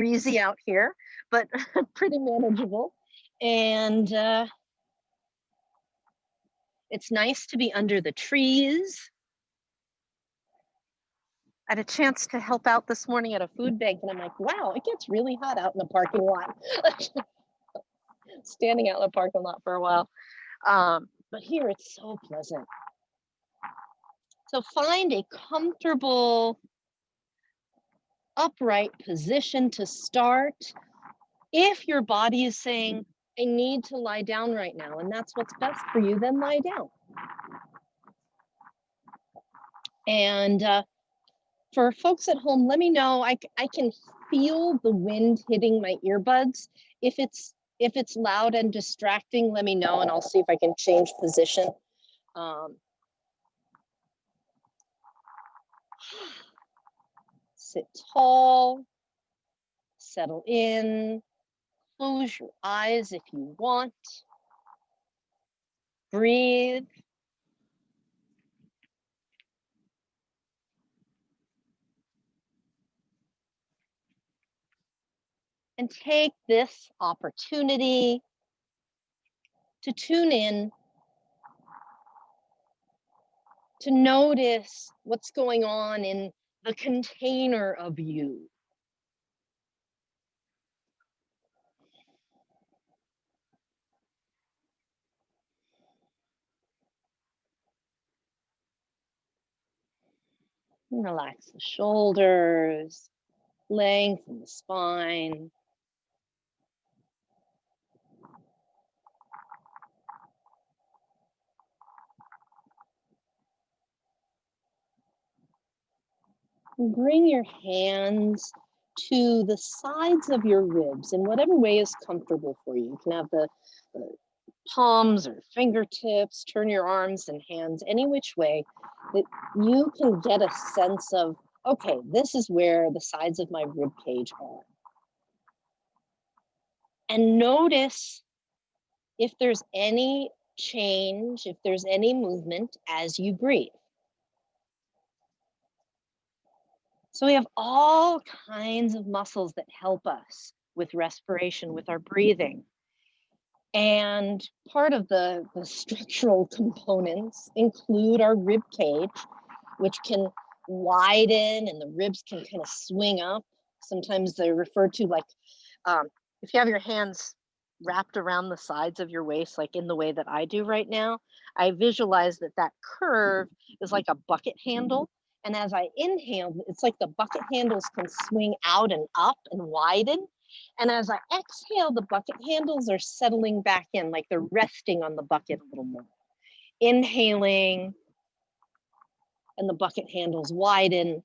breezy out here, but pretty manageable. And it's nice to be under the trees. I had a chance to help out this morning at a food bank, and I'm like, wow, it gets really hot out in the parking lot. Standing out in the parking lot for a while. But here it's so pleasant. So find a comfortable, upright position to start. If your body is saying, I need to lie down right now, and that's what's best for you, then lie down. And for folks at home, let me know. I can feel the wind hitting my earbuds. If it's loud and distracting, let me know, and I'll see if I can change position. Sit tall, settle in, close your eyes if you want. Breathe. And take this opportunity to tune in, to notice what's going on in the container of you. Relax the shoulders, lengthen the spine. Bring your hands to the sides of your ribs in whatever way is comfortable for you. You can have the palms or fingertips, turn your arms and hands any which way that you can get a sense of, okay, this is where the sides of my rib cage are. And notice if there's any change, if there's any movement as you breathe. So we have all kinds of muscles that help us with respiration, with our breathing. And part of the structural components include our rib cage, which can widen and the ribs can kind of swing up. Sometimes they're referred to like, if you have your hands wrapped around the sides of your waist, like in the way that I do right now, I visualize that curve is like a bucket handle. And as I inhale, it's like the bucket handles can swing out and up and widen. And as I exhale, the bucket handles are settling back in, like they're resting on the bucket a little more. Inhaling, and the bucket handles widen,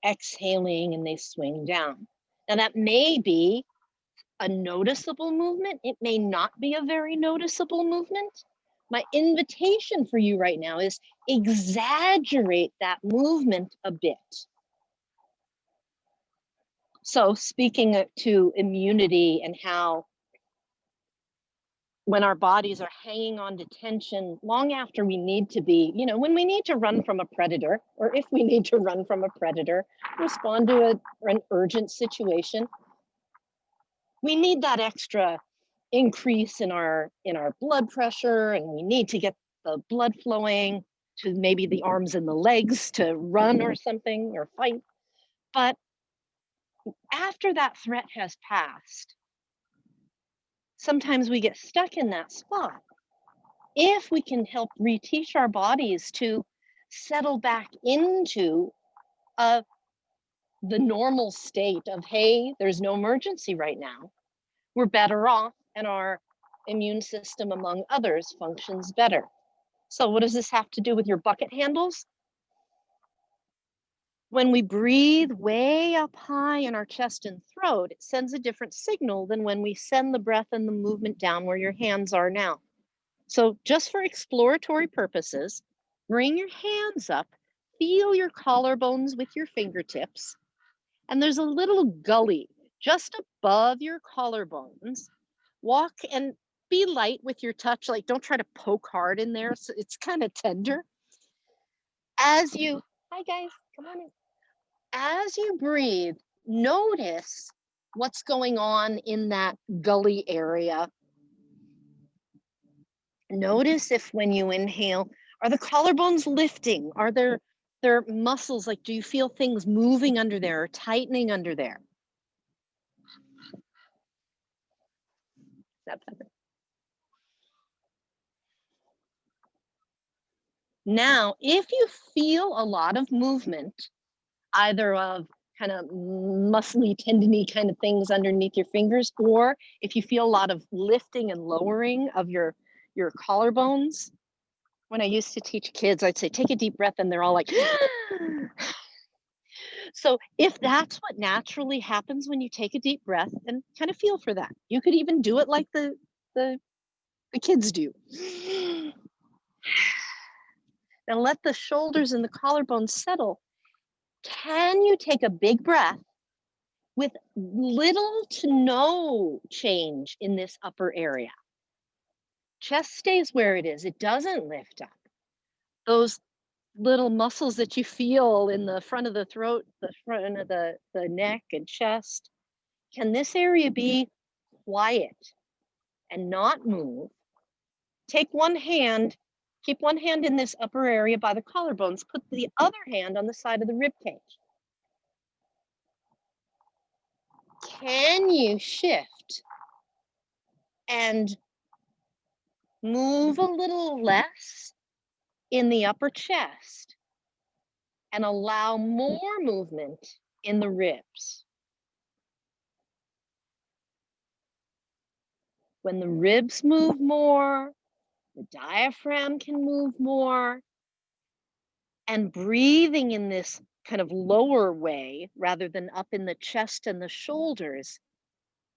exhaling, and they swing down. Now that may be a noticeable movement. It may not be a very noticeable movement. My invitation for you right now is exaggerate that movement a bit. So speaking to immunity and how when our bodies are hanging on to tension long after we need to be, when we need to run from a predator, or if we need to run from a predator, respond to an urgent situation, we need that extra increase in our blood pressure, and we need to get the blood flowing to maybe the arms and the legs to run or something or fight. But after that threat has passed, sometimes we get stuck in that spot. If we can help reteach our bodies to settle back into the normal state of, hey, there's no emergency right now, we're better off, and our immune system, among others, functions better. So what does this have to do with your bucket handles? When we breathe way up high in our chest and throat, it sends a different signal than when we send the breath and the movement down where your hands are now. So just for exploratory purposes, bring your hands up, feel your collarbones with your fingertips, and there's a little gully just above your collarbones. Walk and be light with your touch, like don't try to poke hard in there. So it's kind of tender. Hi guys, come on in. As you breathe, notice what's going on in that gully area. Notice if when you inhale, are the collarbones lifting? Are there muscles, like do you feel things moving under there or tightening under there? That better? Now, if you feel a lot of movement, either of kind of muscly, tendony kind of things underneath your fingers, or if you feel a lot of lifting and lowering of your collarbones. When I used to teach kids, I'd say, take a deep breath, and they're all like, so if that's what naturally happens when you take a deep breath, and kind of feel for that. You could even do it like the kids do. Now let the shoulders and the collarbones settle. Can you take a big breath with little to no change in this upper area? Chest stays where it is. It doesn't lift up. Those little muscles that you feel in the front of the throat, the front of the neck and chest, can this area be quiet and not move? Take one hand, keep one hand in this upper area by the collarbones, put the other hand on the side of the rib cage. Can you shift and move a little less in the upper chest and allow more movement in the ribs? When the ribs move more, the diaphragm can move more, and breathing in this kind of lower way rather than up in the chest and the shoulders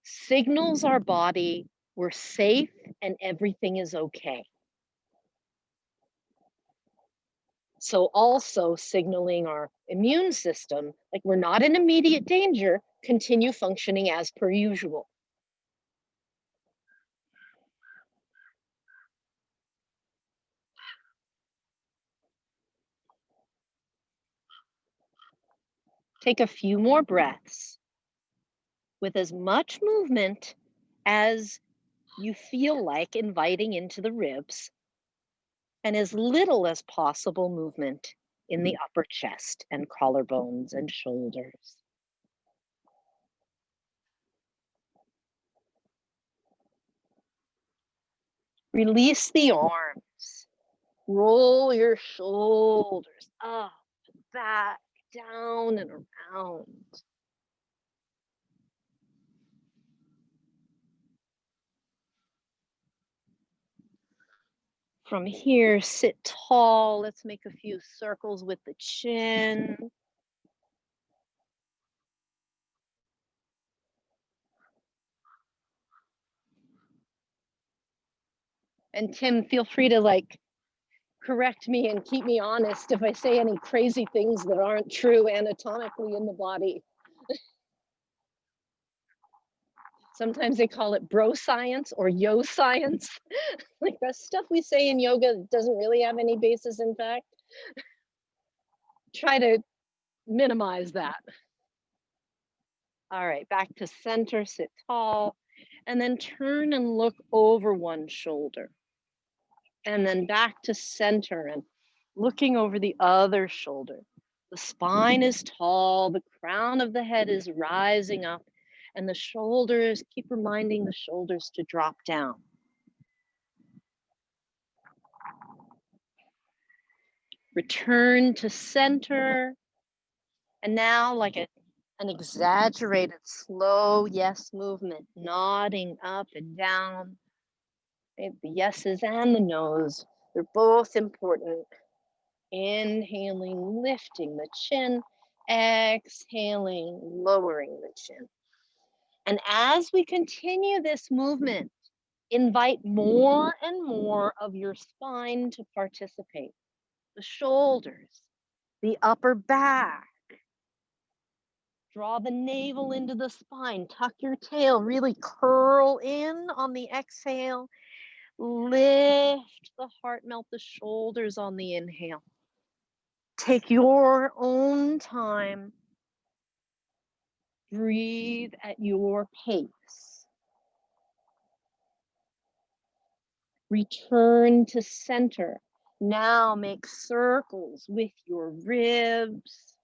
signals our body we're safe and everything is okay. So also signaling our immune system, like we're not in immediate danger, continue functioning as per usual. Take a few more breaths with as much movement as you feel like inviting into the ribs, and as little as possible movement in the upper chest and collarbones and shoulders. Release the arms. Roll your shoulders up, back, down, and around. From here, sit tall. Let's make a few circles with the chin. And Tim, feel free to correct me and keep me honest if I say any crazy things that aren't true anatomically in the body. Sometimes they call it bro science or yo science. Like the stuff we say in yoga doesn't really have any basis in fact. Try to minimize that. All right, back to center, sit tall, and then turn and look over one shoulder. And then back to center and looking over the other shoulder. The spine is tall, the crown of the head is rising up, and the shoulders, keep reminding the shoulders to drop down. Return to center. And now, like an exaggerated, slow yes movement, nodding up and down. The yeses and the nos, they're both important. Inhaling, lifting the chin, exhaling, lowering the chin. And as we continue this movement, invite more and more of your spine to participate. The shoulders, the upper back. Draw the navel into the spine, tuck your tail, really curl in on the exhale. Lift the heart, melt the shoulders on the inhale. Take your own time Breathe at your pace. Return to center. Now make circles with your ribs.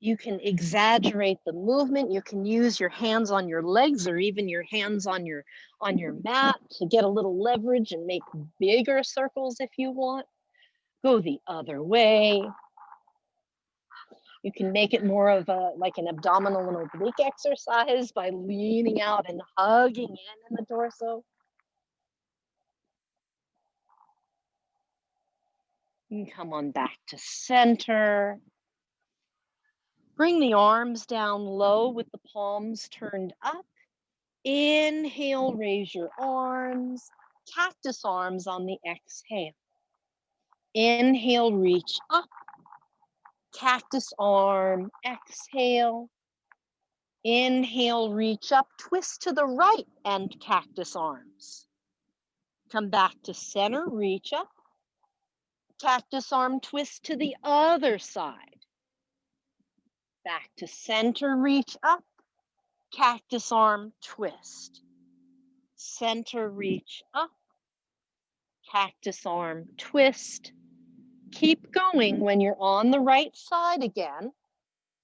You can exaggerate the movement. You can use your hands on your legs or even your hands on your mat to get a little leverage and make bigger circles if you want. Go the other way. You can make it more of like an abdominal and oblique exercise by leaning out and hugging in the torso. You can come on back to center. Bring the arms down low with the palms turned up. Inhale, raise your arms. Cactus arms on the exhale. Inhale, reach up. Cactus arm, exhale. Inhale, reach up, twist to the right and cactus arms. Come back to center, reach up. Cactus arm, twist to the other side. Back to center, reach up. Cactus arm, twist. Center, reach up. Cactus arm, twist. Keep going. When you're on the right side again,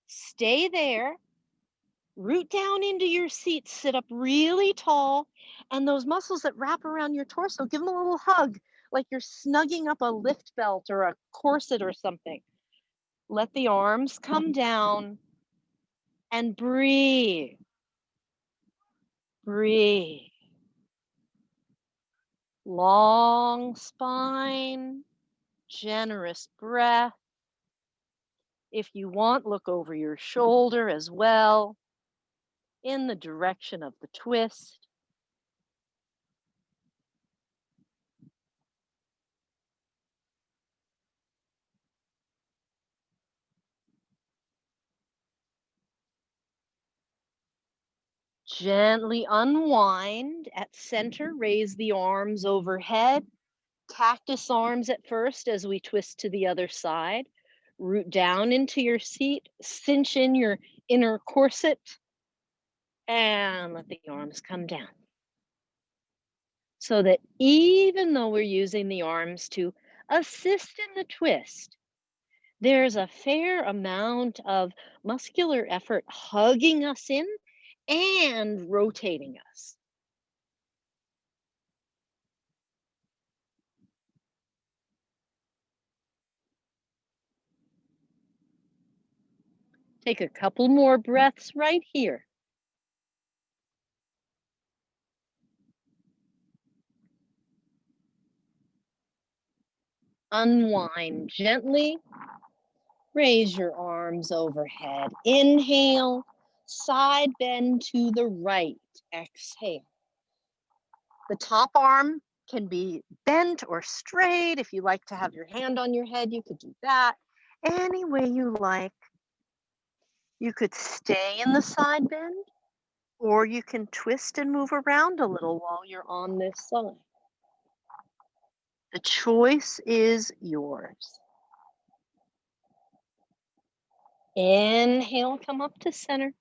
stay there. Root down into your seat, sit up really tall, and those muscles that wrap around your torso, give them a little hug, like you're snugging up a lift belt or a corset or something. Let the arms come down and breathe. Breathe. Long spine, generous breath. If you want, look over your shoulder as well, in the direction of the twist. Gently unwind at center, raise the arms overhead. Cactus arms at first as we twist to the other side. Root down into your seat, cinch in your inner corset, and let the arms come down. So that even though we're using the arms to assist in the twist, there's a fair amount of muscular effort hugging us in and rotating us. Take a couple more breaths right here. Unwind gently. Raise your arms overhead. Inhale, side bend to the right. Exhale. The top arm can be bent or straight. If you like to have your hand on your head, you could do that. Any way you like. You could stay in the side bend, or you can twist and move around a little while you're on this side. The choice is yours. Inhale, come up to center.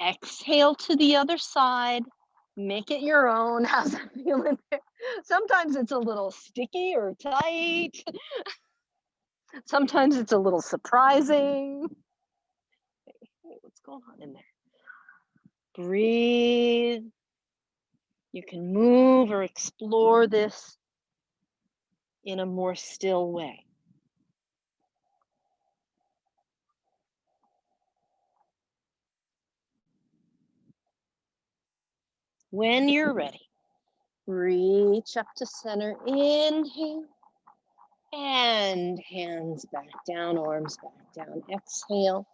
Exhale to the other side. Make it your own. How's that feeling there? Sometimes it's a little sticky or tight. Sometimes it's a little surprising. Hey, what's going on in there? Breathe. You can move or explore this in a more still way. When you're ready, reach up to center. Inhale. And hands back down, arms back down. Exhale.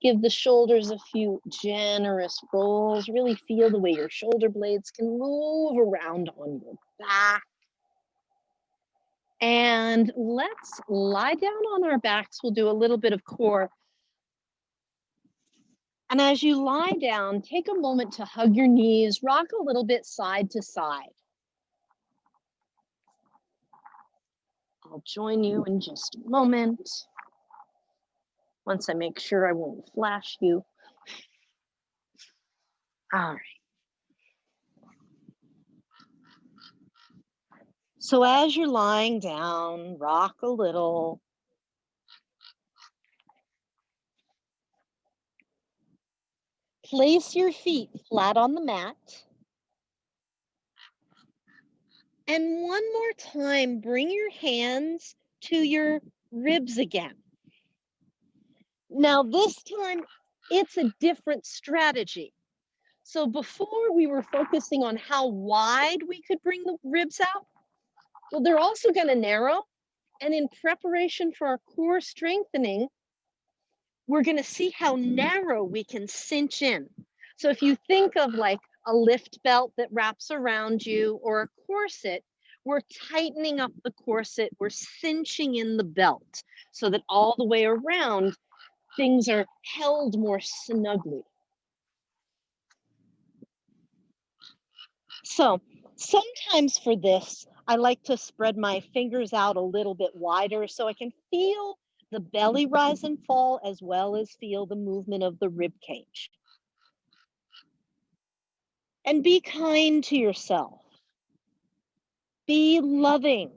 Give the shoulders a few generous rolls. Really feel the way your shoulder blades can move around on your back. And let's lie down on our backs. We'll do a little bit of core. And as you lie down, take a moment to hug your knees, rock a little bit side to side. I'll join you in just a moment. once I make sure I won't flash you. All right. So as you're lying down, rock a little. Place your feet flat on the mat. And one more time, bring your hands to your ribs again. Now, this time, it's a different strategy. So before we were focusing on how wide we could bring the ribs out. Well, they're also going to narrow. And in preparation for our core strengthening, we're going to see how narrow we can cinch in. So if you think of like a lift belt that wraps around you or a corset, we're tightening up the corset, we're cinching in the belt so that all the way around things are held more snugly. So sometimes for this, I like to spread my fingers out a little bit wider so I can feel the belly rise and fall as well as feel the movement of the rib cage. And be kind to yourself. Be loving.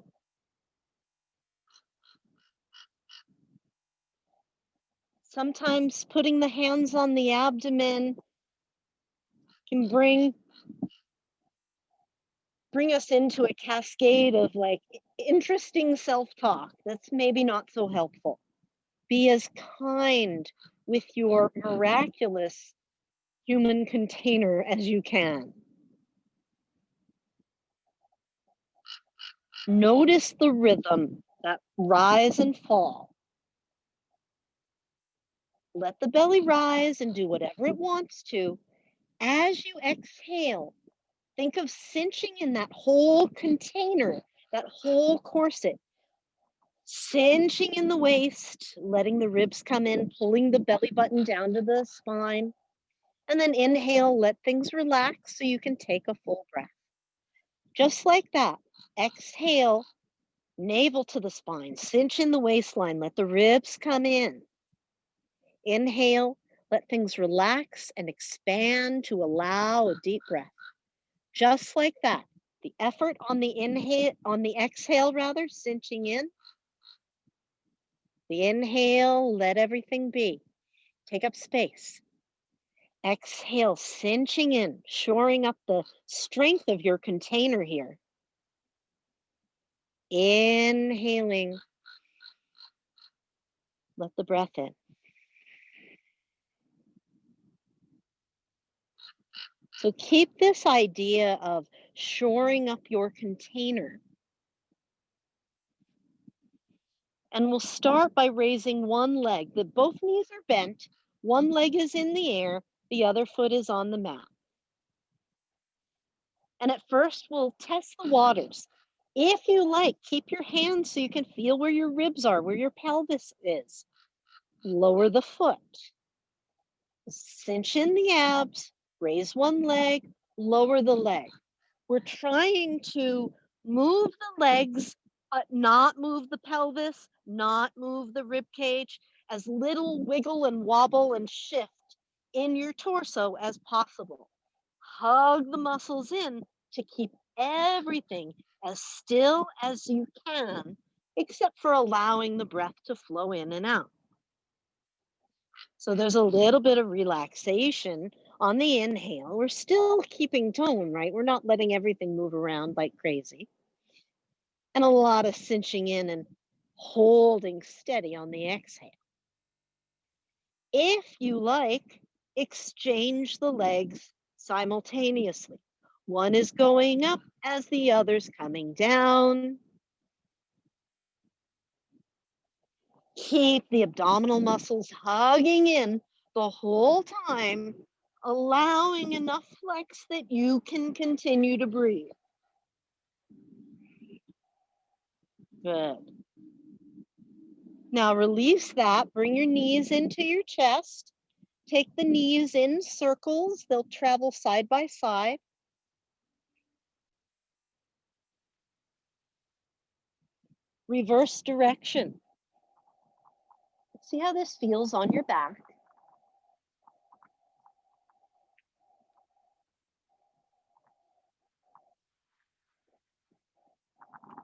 Sometimes putting the hands on the abdomen can bring us into a cascade of like interesting self-talk that's maybe not so helpful. Be as kind with your miraculous human container as you can. Notice the rhythm, that rise and fall. Let the belly rise and do whatever it wants to. As you exhale, think of cinching in that whole container, that whole corset. Cinching in the waist, letting the ribs come in, pulling the belly button down to the spine. And then inhale, let things relax so you can take a full breath. Just like that. Exhale, navel to the spine, cinch in the waistline, let the ribs come in. Inhale, let things relax and expand to allow a deep breath. Just like that. The effort on the exhale rather, cinching in. The inhale, let everything be. Take up space. Exhale, cinching in, shoring up the strength of your container here. Inhaling. Let the breath in. So keep this idea of shoring up your container. And we'll start by raising one leg, that both knees are bent, one leg is in the air, the other foot is on the mat. And at first we'll test the waters. If you like, keep your hands so you can feel where your ribs are, where your pelvis is. Lower the foot. Cinch in the abs, raise one leg, lower the leg. We're trying to move the legs, but not move the pelvis, not move the rib cage, as little wiggle and wobble and shift in your torso as possible. Hug the muscles in to keep everything as still as you can, except for allowing the breath to flow in and out. So there's a little bit of relaxation on the inhale. We're still keeping tone, right? We're not letting everything move around like crazy. And a lot of cinching in and holding steady on the exhale. If you like, exchange the legs simultaneously. One is going up as the other's coming down. Keep the abdominal muscles hugging in the whole time, allowing enough flex that you can continue to breathe. Good. Now release that. Bring your knees into your chest. Take the knees in circles. They'll travel side by side. Reverse direction. See how this feels on your back.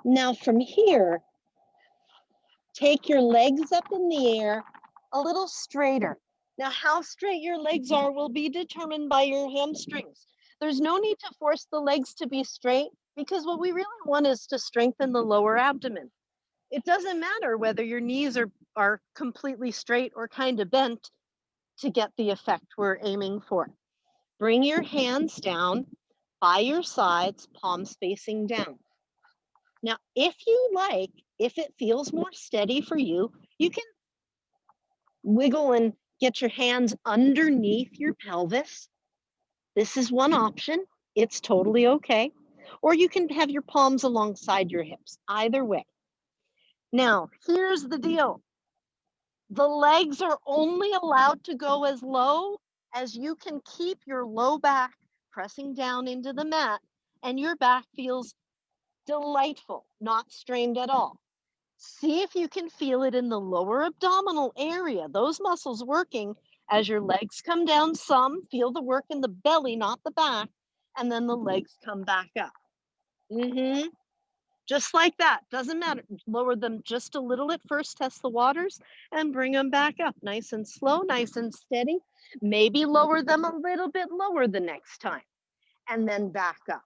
Now from here, take your legs up in the air a little straighter. Now, how straight your legs are will be determined by your hamstrings. There's no need to force the legs to be straight because what we really want is to strengthen the lower abdomen. It doesn't matter whether your knees are completely straight or kind of bent to get the effect we're aiming for. Bring your hands down by your sides, palms facing down. Now, if you like, if it feels more steady for you, you can wiggle and get your hands underneath your pelvis. This is one option. It's totally okay. Or you can have your palms alongside your hips, either way. Now, here's the deal. The legs are only allowed to go as low as you can keep your low back pressing down into the mat, and your back feels delightful, not strained at all. See if you can feel it in the lower abdominal area, those muscles working as your legs come down some, feel the work in the belly, not the back, and then the legs come back up. Just like that, doesn't matter. Lower them just a little at first, test the waters, and bring them back up nice and slow, nice and steady. Maybe lower them a little bit lower the next time, and then back up.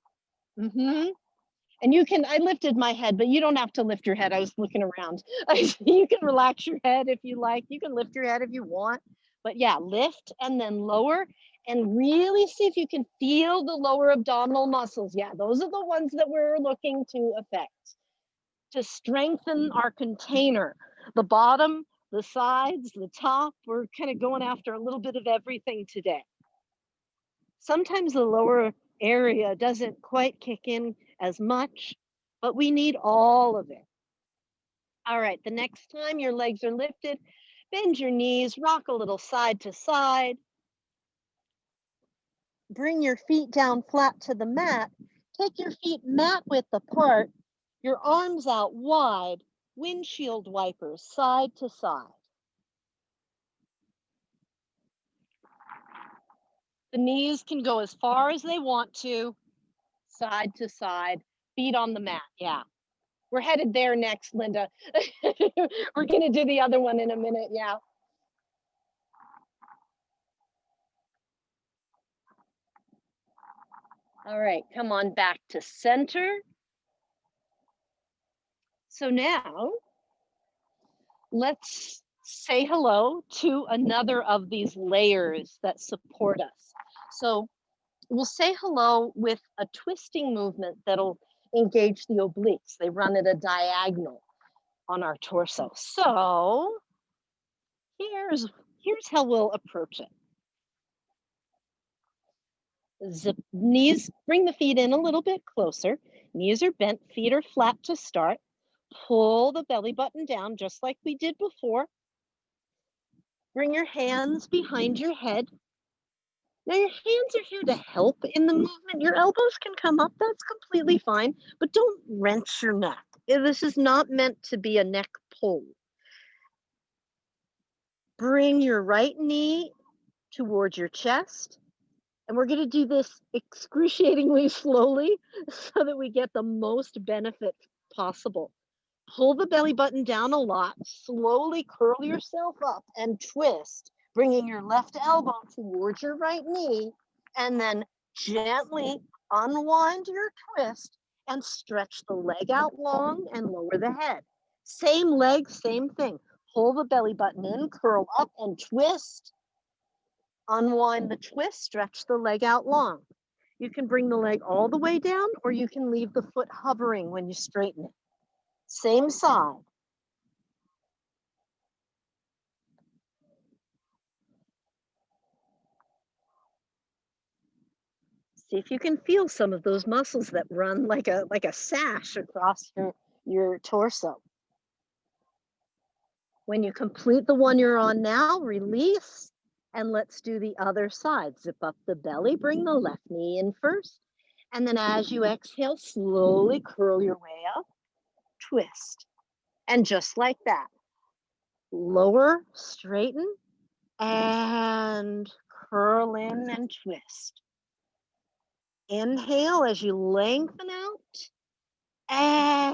And you can, I lifted my head, but you don't have to lift your head. I was looking around. You can relax your head if you like. You can lift your head if you want. But yeah, lift and then lower and really see if you can feel the lower abdominal muscles. Yeah, those are the ones that we're looking to affect, to strengthen our container. The bottom, the sides, the top, we're kind of going after a little bit of everything today. Sometimes the lower area doesn't quite kick in as much, but we need all of it. All right, the next time your legs are lifted, bend your knees, rock a little side to side. Bring your feet down flat to the mat. Take your feet mat width apart, your arms out wide, windshield wipers side to side. The knees can go as far as they want to, side to side, feet on the mat. Yeah. We're headed there next, Linda. We're going to do the other one in a minute. Yeah. All right, come on back to center. So now let's say hello to another of these layers that support us. So we'll say hello with a twisting movement that'll engage the obliques. They run at a diagonal on our torso. So here's how we'll approach it. Zip knees, bring the feet in a little bit closer. Knees are bent, feet are flat to start. Pull the belly button down just like we did before. Bring your hands behind your head. Now your hands are here to help in the movement. Your elbows can come up, that's completely fine, but don't wrench your neck. This is not meant to be a neck pull. Bring your right knee towards your chest. And we're going to do this excruciatingly slowly so that we get the most benefit possible. Pull the belly button down a lot, slowly curl yourself up and twist, bringing your left elbow towards your right knee, and then gently unwind your twist and stretch the leg out long and lower the head. Same leg, same thing. Pull the belly button in, curl up and twist. Unwind the twist, stretch the leg out long. You can bring the leg all the way down, or you can leave the foot hovering when you straighten it. Same side. See if you can feel some of those muscles that run like a sash across your torso. When you complete the one you're on now, release. And let's do the other side. Zip up the belly, bring the left knee in first. And then as you exhale, slowly curl your way up, twist. And just like that, Lower, straighten, and curl in and twist. Inhale as you lengthen out.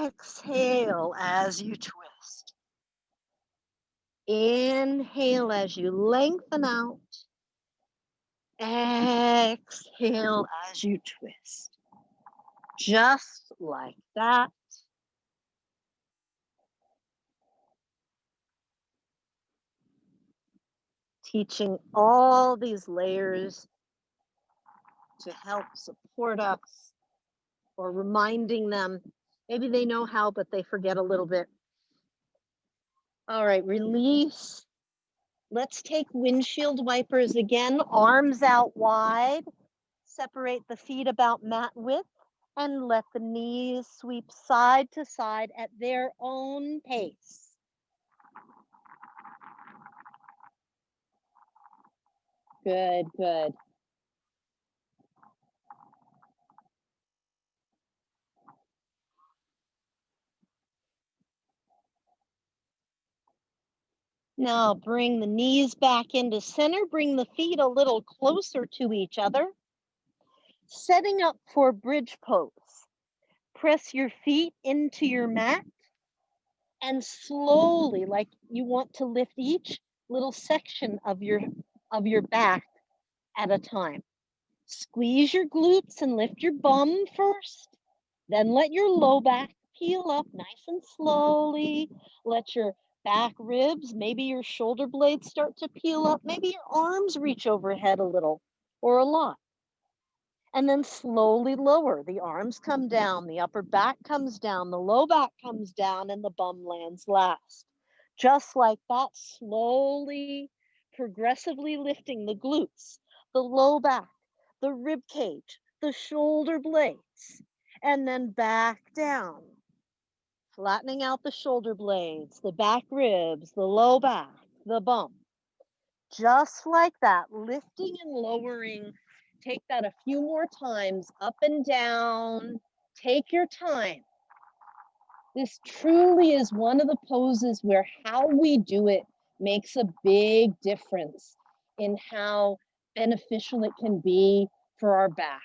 Exhale as you twist. Inhale as you lengthen out. Exhale as you twist. Just like that. Teaching all these layers to help support us, or reminding them. Maybe they know how, but they forget a little bit. All right, release. Let's take windshield wipers again, arms out wide. Separate the feet about mat width and let the knees sweep side to side at their own pace. Good, good. Now bring the knees back into center. Bring the feet a little closer to each other. Setting up for bridge pose. Press your feet into your mat and slowly, like you want to lift each little section of your back at a time. Squeeze your glutes and lift your bum first. Then let your low back peel up nice and slowly. Let your back ribs, maybe your shoulder blades start to peel up. Maybe your arms reach overhead a little or a lot. And then slowly lower. The arms come down, the upper back comes down, the low back comes down, and the bum lands last. Just like that, slowly, progressively lifting the glutes, the low back, the rib cage, the shoulder blades, and then back down. Flattening out the shoulder blades, the back ribs, the low back, the bum. Just like that, lifting and lowering. Take that a few more times, up and down. Take your time. This truly is one of the poses where how we do it makes a big difference in how beneficial it can be for our back.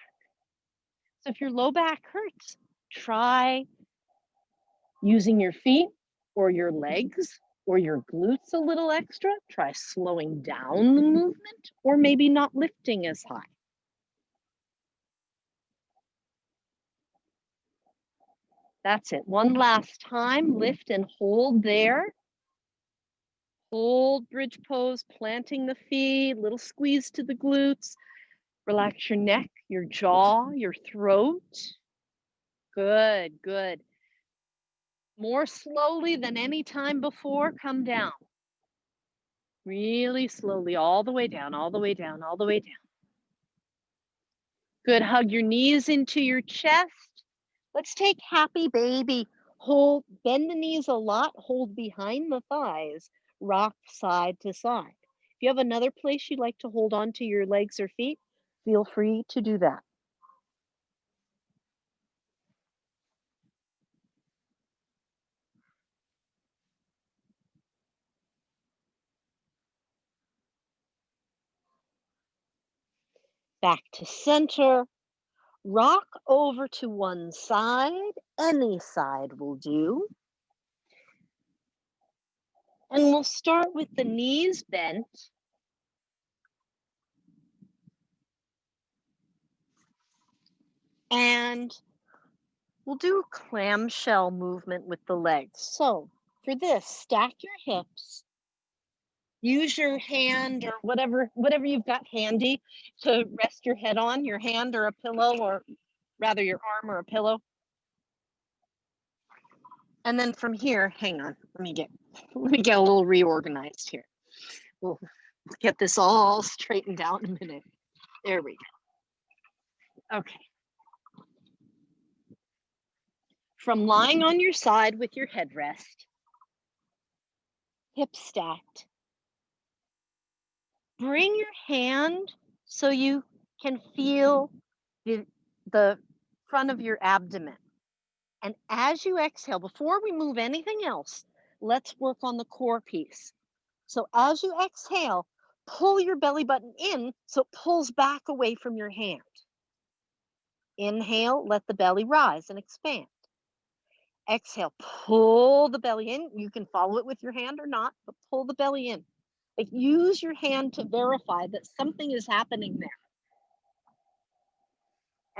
So if your low back hurts, try using your feet or your legs or your glutes a little extra. Try slowing down the movement or maybe not lifting as high. That's it. One last time, lift and hold there. Hold bridge pose, planting the feet, little squeeze to the glutes. Relax your neck, your jaw, your throat. Good, good. More slowly than any time before, come down. Really slowly, all the way down, all the way down, all the way down. Good, hug your knees into your chest. Let's take happy baby. Hold, bend the knees a lot, hold behind the thighs, rock side to side. If you have another place you'd like to hold on to your legs or feet, feel free to do that. Back to center. Rock over to one side. Any side will do. And we'll start with the knees bent. And we'll do a clamshell movement with the legs. So for this, stack your hips. Use your hand or whatever you've got handy to rest your head on, your hand or a pillow, or rather your arm or a pillow. And then from here, hang on, let me get a little reorganized here. We'll get this all straightened out in a minute. There we go. Okay. From lying on your side with your headrest, hips stacked, bring your hand so you can feel the front of your abdomen. And as you exhale, before we move anything else, let's work on the core piece. So as you exhale, pull your belly button in so it pulls back away from your hand. Inhale, let the belly rise and expand. Exhale, pull the belly in. You can follow it with your hand or not, but pull the belly in. Like, use your hand to verify that something is happening there.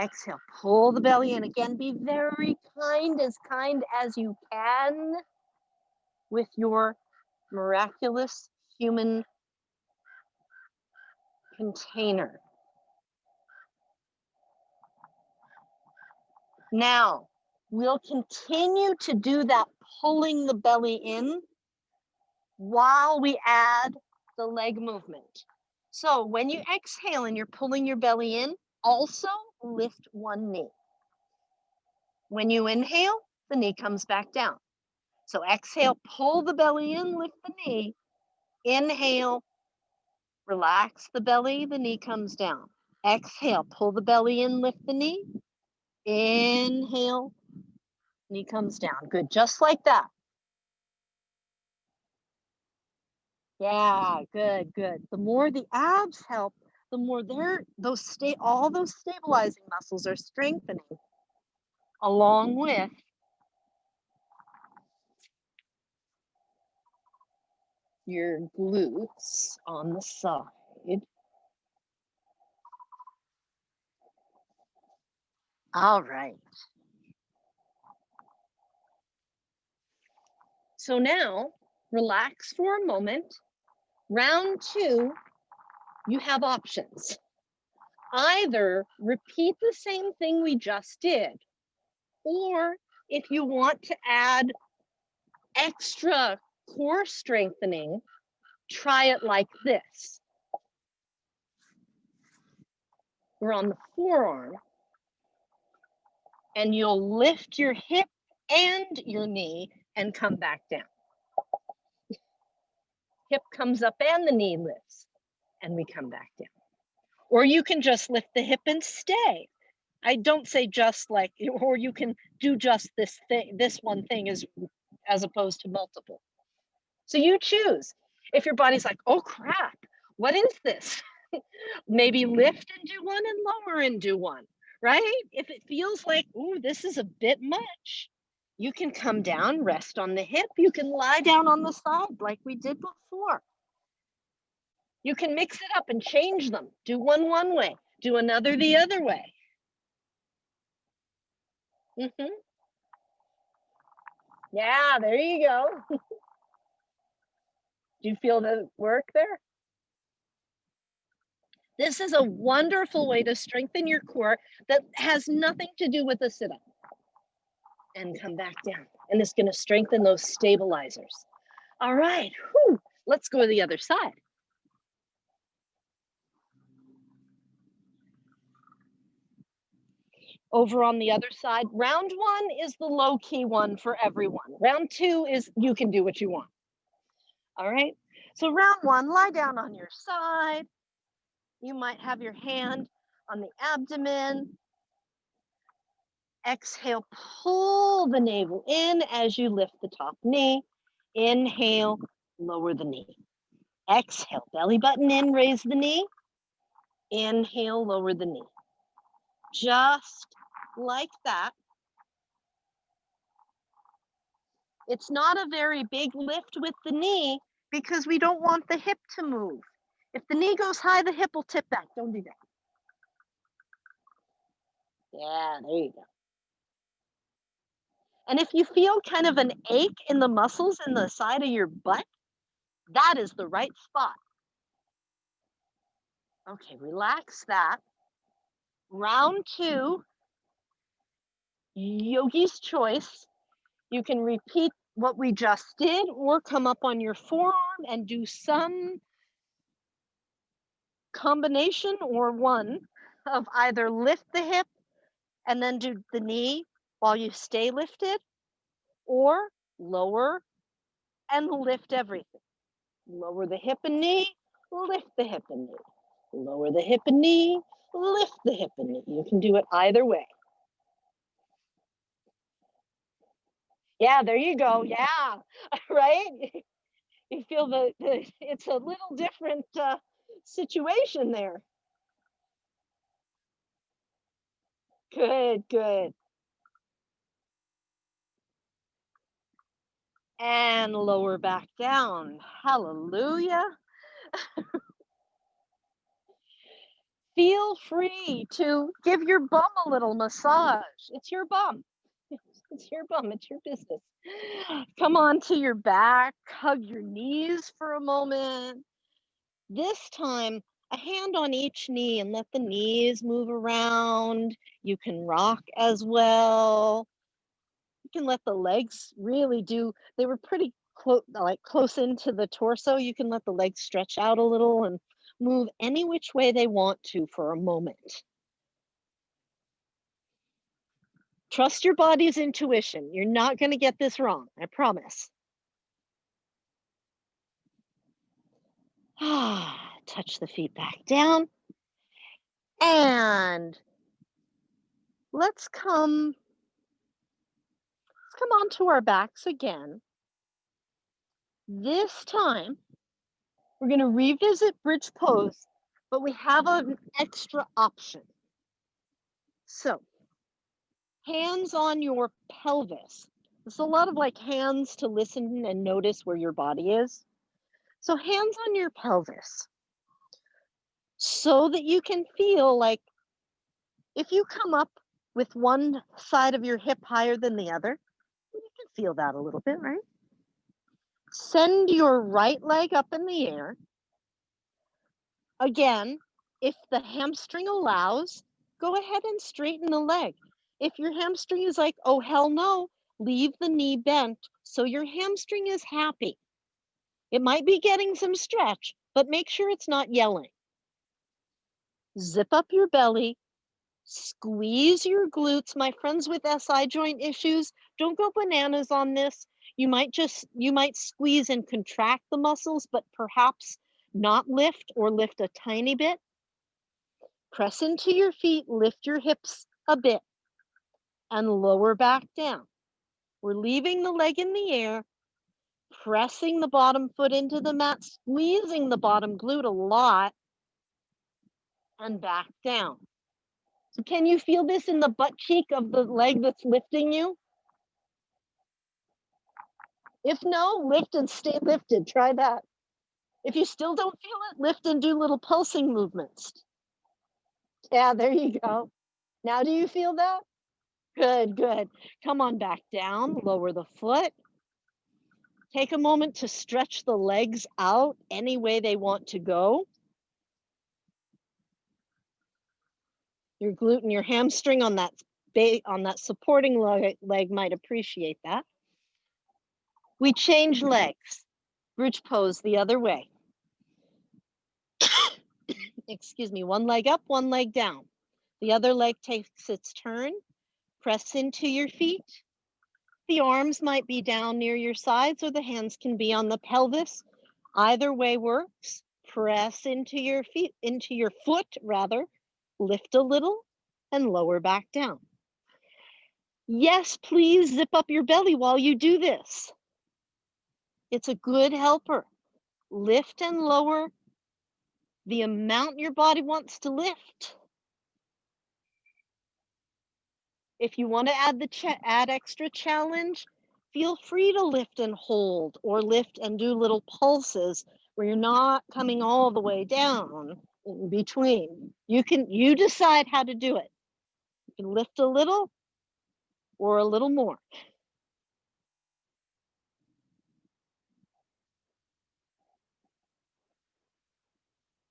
Exhale, pull the belly in. Again, be very kind as you can with your miraculous human container. Now, we'll continue to do that pulling the belly in while we add the leg movement. So when you exhale and you're pulling your belly in, also lift one knee. When you inhale, the knee comes back down. So exhale, pull the belly in, lift the knee. Inhale, relax the belly, the knee comes down. Exhale, pull the belly in, lift the knee. Inhale, knee comes down. Good, just like that. Yeah, good, good. The more the abs help, the more all those stabilizing muscles are strengthening, along with your glutes on the side. All right. So now, relax for a moment. Round 2, you have options. Either repeat the same thing we just did, or if you want to add extra core strengthening, try it like this. We're on the forearm, and you'll lift your hip and your knee and come back down. Hip comes up and the knee lifts, and we come back down. Or you can just lift the hip and stay. I don't say just like, or you can do just this thing, this one thing as opposed to multiple. So you choose. If your body's like, oh crap, what is this? Maybe lift and do one and lower and do one, right? If it feels like, ooh, this is a bit much, you can come down, rest on the hip. You can lie down on the side like we did before. You can mix it up and change them. Do one way, do another the other way. Yeah, there you go. Do you feel the work there? This is a wonderful way to strengthen your core that has nothing to do with the sit-up. And come back down. And it's going to strengthen those stabilizers. All right, whew. Let's go to the other side. Over on the other side, round 1 is the low-key one for everyone. Round 2 is you can do what you want. All right, so round 1, lie down on your side. You might have your hand on the abdomen. Exhale, pull the navel in as you lift the top knee. Inhale, lower the knee. Exhale, belly button in, raise the knee. Inhale, lower the knee. Just like that. It's not a very big lift with the knee because we don't want the hip to move. If the knee goes high, the hip will tip back. Don't do that. Yeah, there you go. And if you feel kind of an ache in the muscles in the side of your butt, that is the right spot. Okay, relax that. Round 2, yogi's choice. You can repeat what we just did or come up on your forearm and do some combination or one of either lift the hip and then do the knee while you stay lifted, or lower and lift everything. Lower the hip and knee, lift the hip and knee. Lower the hip and knee, lift the hip and knee. You can do it either way. Yeah, there you go. Yeah, right? You feel the it's a little different situation there. Good, good. And lower back down. Hallelujah. Feel free to give your bum a little massage. It's your bum. It's your bum. It's your business. Come on to your back, hug your knees for a moment. This time, a hand on each knee and let the knees move around. You can rock as well. You can let the legs really do, they were pretty close into the torso. You can let the legs stretch out a little and move any which way they want to for a moment. Trust your body's intuition. You're not going to get this wrong, I promise. Touch the feet back down. And let's come onto our backs again. This time, we're going to revisit bridge pose, but we have an extra option. So, hands on your pelvis. There's a lot of like hands to listen and notice where your body is. So, hands on your pelvis so that you can feel like if you come up with one side of your hip higher than the other, you can feel that a little bit, right? Send your right leg up in the air. Again, if the hamstring allows, go ahead and straighten the leg. If your hamstring is like, oh, hell no, leave the knee bent so your hamstring is happy. It might be getting some stretch, but make sure it's not yelling. Zip up your belly, squeeze your glutes. My friends with SI joint issues, don't go bananas on this. You might squeeze and contract the muscles, but perhaps not lift or lift a tiny bit. Press into your feet, lift your hips a bit, and lower back down. We're leaving the leg in the air, pressing the bottom foot into the mat, squeezing the bottom glute a lot, and back down. So can you feel this in the butt cheek of the leg that's lifting you? If no, lift and stay lifted. Try that. If you still don't feel it, lift and do little pulsing movements. Yeah, there you go. Now do you feel that? Good, good. Come on back down, lower the foot. Take a moment to stretch the legs out any way they want to go. Your glute and your hamstring on that supporting leg might appreciate that. We change legs. Bridge pose the other way. Excuse me, one leg up, one leg down. The other leg takes its turn. Press into your feet. The arms might be down near your sides or the hands can be on the pelvis. Either way works. Press into your foot rather. Lift a little and lower back down. Yes, please zip up your belly while you do this. It's a good helper. Lift and lower the amount your body wants to lift. If you want to add extra challenge, feel free to lift and hold or lift and do little pulses where you're not coming all the way down in between. You decide how to do it. You can lift a little or a little more.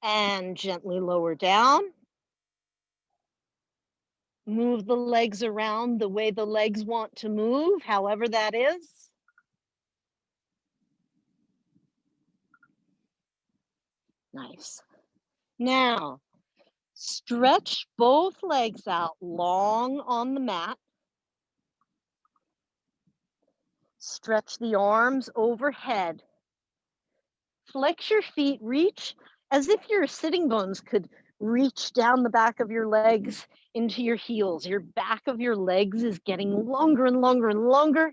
And gently lower down. Move the legs around the way the legs want to move, however that is. Nice. Now, stretch both legs out long on the mat. Stretch the arms overhead. Flex your feet, reach as if your sitting bones could reach down the back of your legs into your heels. Your back of your legs is getting longer and longer and longer.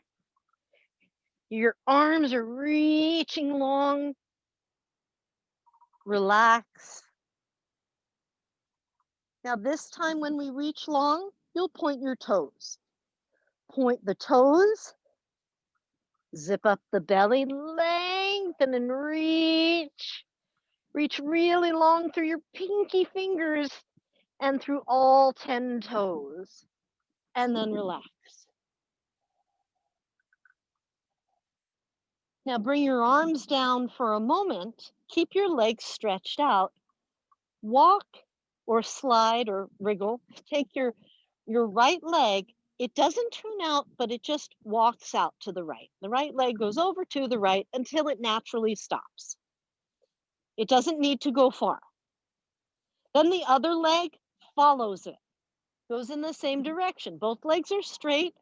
Your arms are reaching long. Relax. Now this time when we reach long, you'll point your toes. Point the toes, zip up the belly, lengthen and reach. Reach really long through your pinky fingers and through all 10 toes. And then relax. Now bring your arms down for a moment. Keep your legs stretched out. Walk or slide or wriggle. Take your right leg. It doesn't turn out, but it just walks out to the right. The right leg goes over to the right until it naturally stops. It doesn't need to go far. Then the other leg follows it, goes in the same direction. Both legs are straight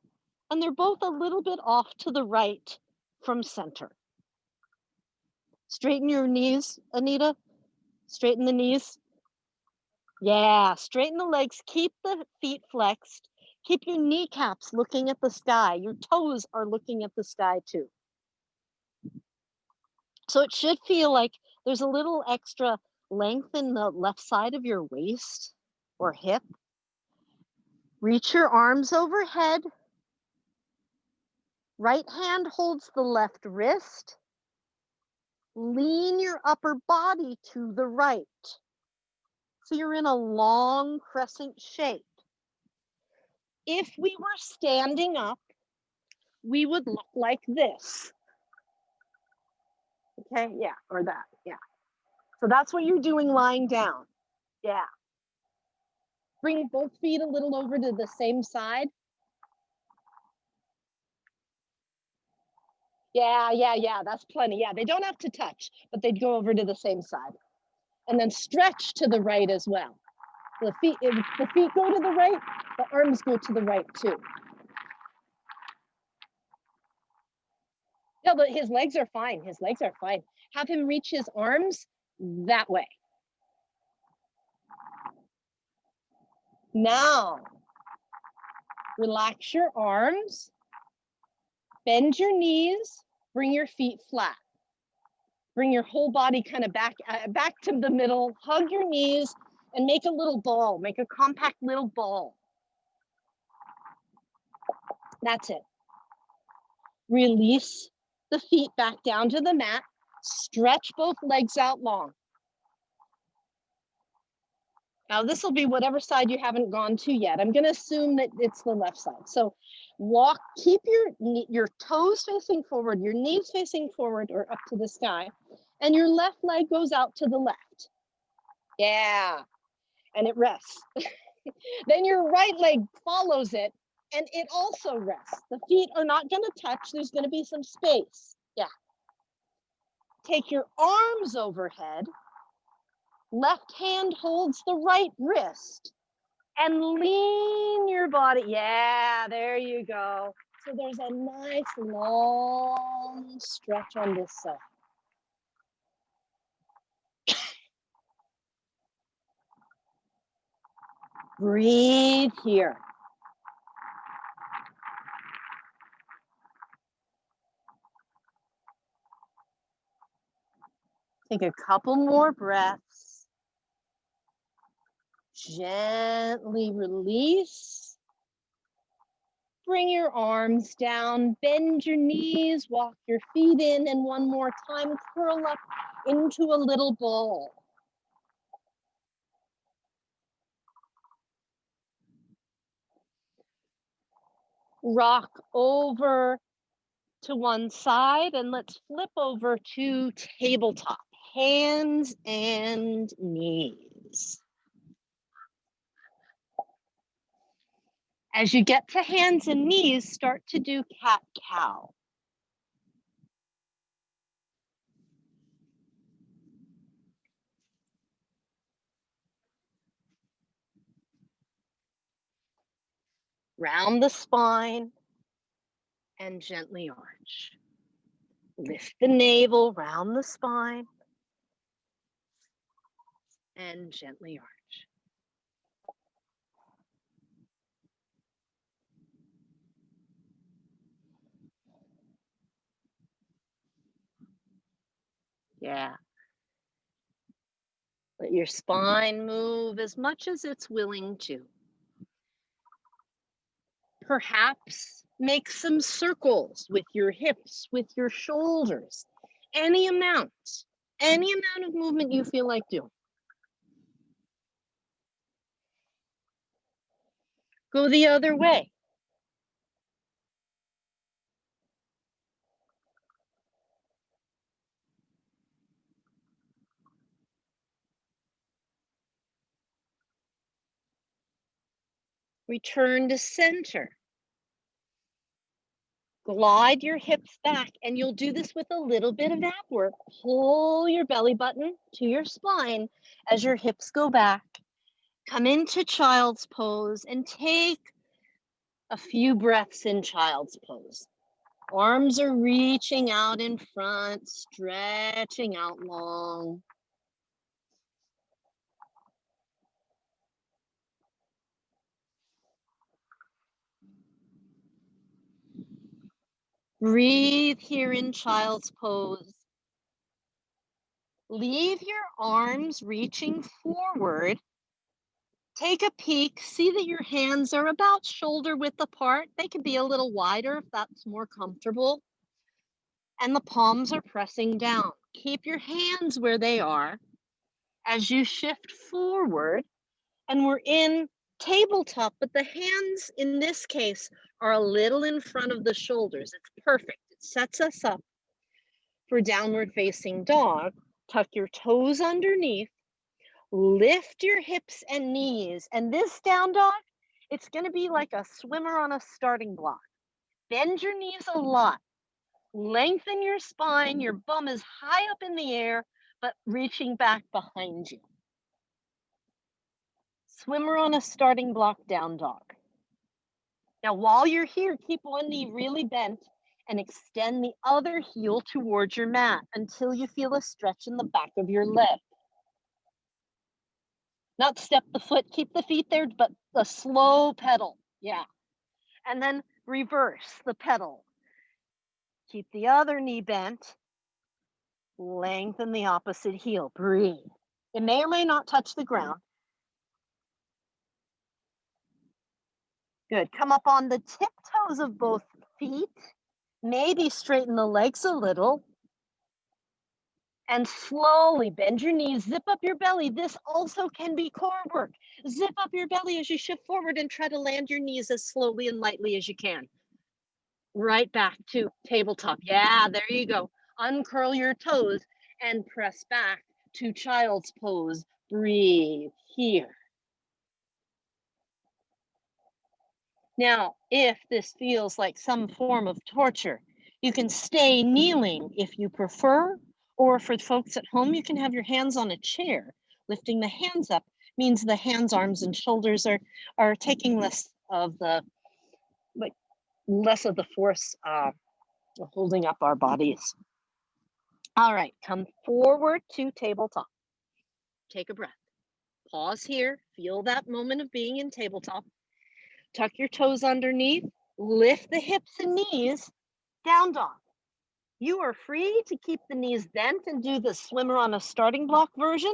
and they're both a little bit off to the right from center. Straighten your knees, Anita. Straighten the knees. Yeah, straighten the legs. Keep the feet flexed. Keep your kneecaps looking at the sky. Your toes are looking at the sky too. So it should feel like there's a little extra length in the left side of your waist or hip. Reach your arms overhead. Right hand holds the left wrist. Lean your upper body to the right. So you're in a long crescent shape. If we were standing up, we would look like this. Okay, yeah, or that, yeah. So that's what you're doing lying down. Yeah. Bring both feet a little over to the same side. Yeah, that's plenty. Yeah, they don't have to touch, but they'd go over to the same side. And then stretch to the right as well. If the feet go to the right, the arms go to the right too. No, but his legs are fine. His legs are fine. Have him reach his arms that way. Now, relax your arms, bend your knees, bring your feet flat. Bring your whole body kind of back to the middle, hug your knees, and make a little ball. Make a compact little ball. That's it. Release the feet back down to the mat. Stretch both legs out long. Now this will be whatever side you haven't gone to yet. I'm going to assume that it's the left side. So walk, keep your toes facing forward, your knees facing forward or up to the sky, and your left leg goes out to the left. Yeah, and it rests. Then your right leg follows it and it also rests. The feet are not going to touch. There's going to be some space. Yeah. Take your arms overhead. Left hand holds the right wrist and lean your body. Yeah, there you go. So there's a nice long stretch on this side. Breathe here. Take a couple more breaths. Gently release. Bring your arms down, bend your knees, walk your feet in, and one more time, curl up into a little ball. Rock over to one side and let's flip over to tabletop, hands and knees. As you get to hands and knees, start to do cat-cow. Round the spine and gently arch. Lift the navel, round the spine and gently arch. Yeah. Let your spine move as much as it's willing to. Perhaps make some circles with your hips, with your shoulders, any amount of movement you feel like doing. Go the other way. Return to center. Glide your hips back, and you'll do this with a little bit of ab work. Pull your belly button to your spine as your hips go back. Come into child's pose and take a few breaths in child's pose. Arms are reaching out in front, stretching out long. Breathe here in child's pose. Leave your arms reaching forward. Take a peek, see that your hands are about shoulder width apart. They can be a little wider if that's more comfortable. And the palms are pressing down. Keep your hands where they are as you shift forward. And we're in tabletop, but the hands in this case are a little in front of the shoulders. It's perfect. It sets us up for downward facing dog. Tuck your toes underneath. Lift your hips and knees. And this down dog, it's going to be like a swimmer on a starting block. Bend your knees a lot. Lengthen your spine. Your bum is high up in the air, but reaching back behind you. Swimmer on a starting block down dog. Now, while you're here, keep one knee really bent and extend the other heel towards your mat until you feel a stretch in the back of your leg. Not step the foot, keep the feet there, but a slow pedal. Yeah. And then reverse the pedal. Keep the other knee bent. Lengthen the opposite heel. Breathe. It may or may not touch the ground. Good. Come up on the tiptoes of both feet. Maybe straighten the legs a little. And slowly bend your knees, zip up your belly. This also can be core work. Zip up your belly as you shift forward and try to land your knees as slowly and lightly as you can. Right back to tabletop. Yeah, there you go. Uncurl your toes and press back to child's pose. Breathe here. Now, if this feels like some form of torture, you can stay kneeling if you prefer, or for folks at home, you can have your hands on a chair. Lifting the hands up means the hands, arms, and shoulders are taking less of the force holding up our bodies. All right, come forward to tabletop. Take a breath. Pause here. Feel that moment of being in tabletop. Tuck your toes underneath. Lift the hips and knees. Down dog. You are free to keep the knees bent and do the swimmer on a starting block version,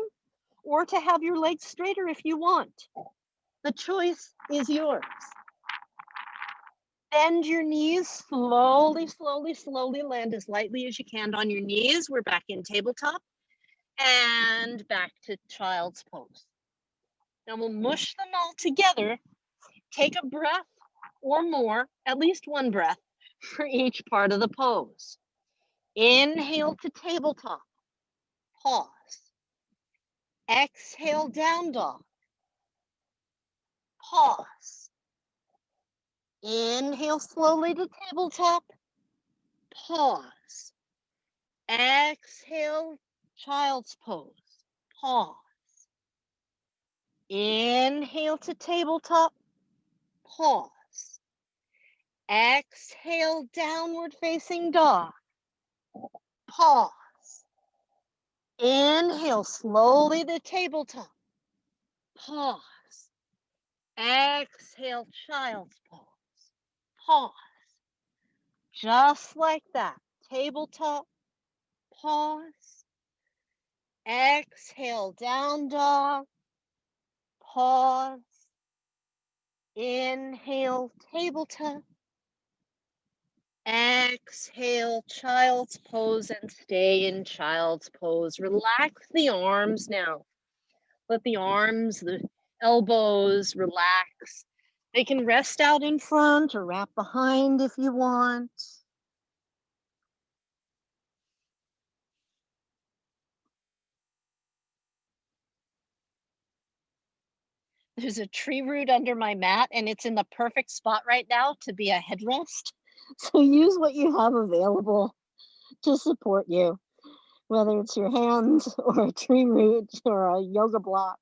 or to have your legs straighter if you want. The choice is yours. Bend your knees slowly, slowly, slowly. Land as lightly as you can on your knees. We're back in tabletop and back to child's pose. Now we'll mush them all together. Take a breath or more, at least one breath for each part of the pose. Inhale to tabletop. Pause. Exhale, down dog. Pause. Inhale slowly to tabletop. Pause. Exhale, child's pose. Pause. Inhale to tabletop. Pause. Exhale, downward facing dog. Pause. Inhale slowly to tabletop. Pause. Exhale, child's pose. Pause. Just like that. Tabletop. Pause. Exhale, down dog. Pause. Inhale, tabletop. Exhale, child's pose, and stay in child's pose. Relax the arms now. Let the arms, the elbows relax. They can rest out in front or wrap behind if you want. There's a tree root under my mat, and it's in the perfect spot right now to be a headrest. So use what you have available to support you, whether it's your hands or a tree root or a yoga block.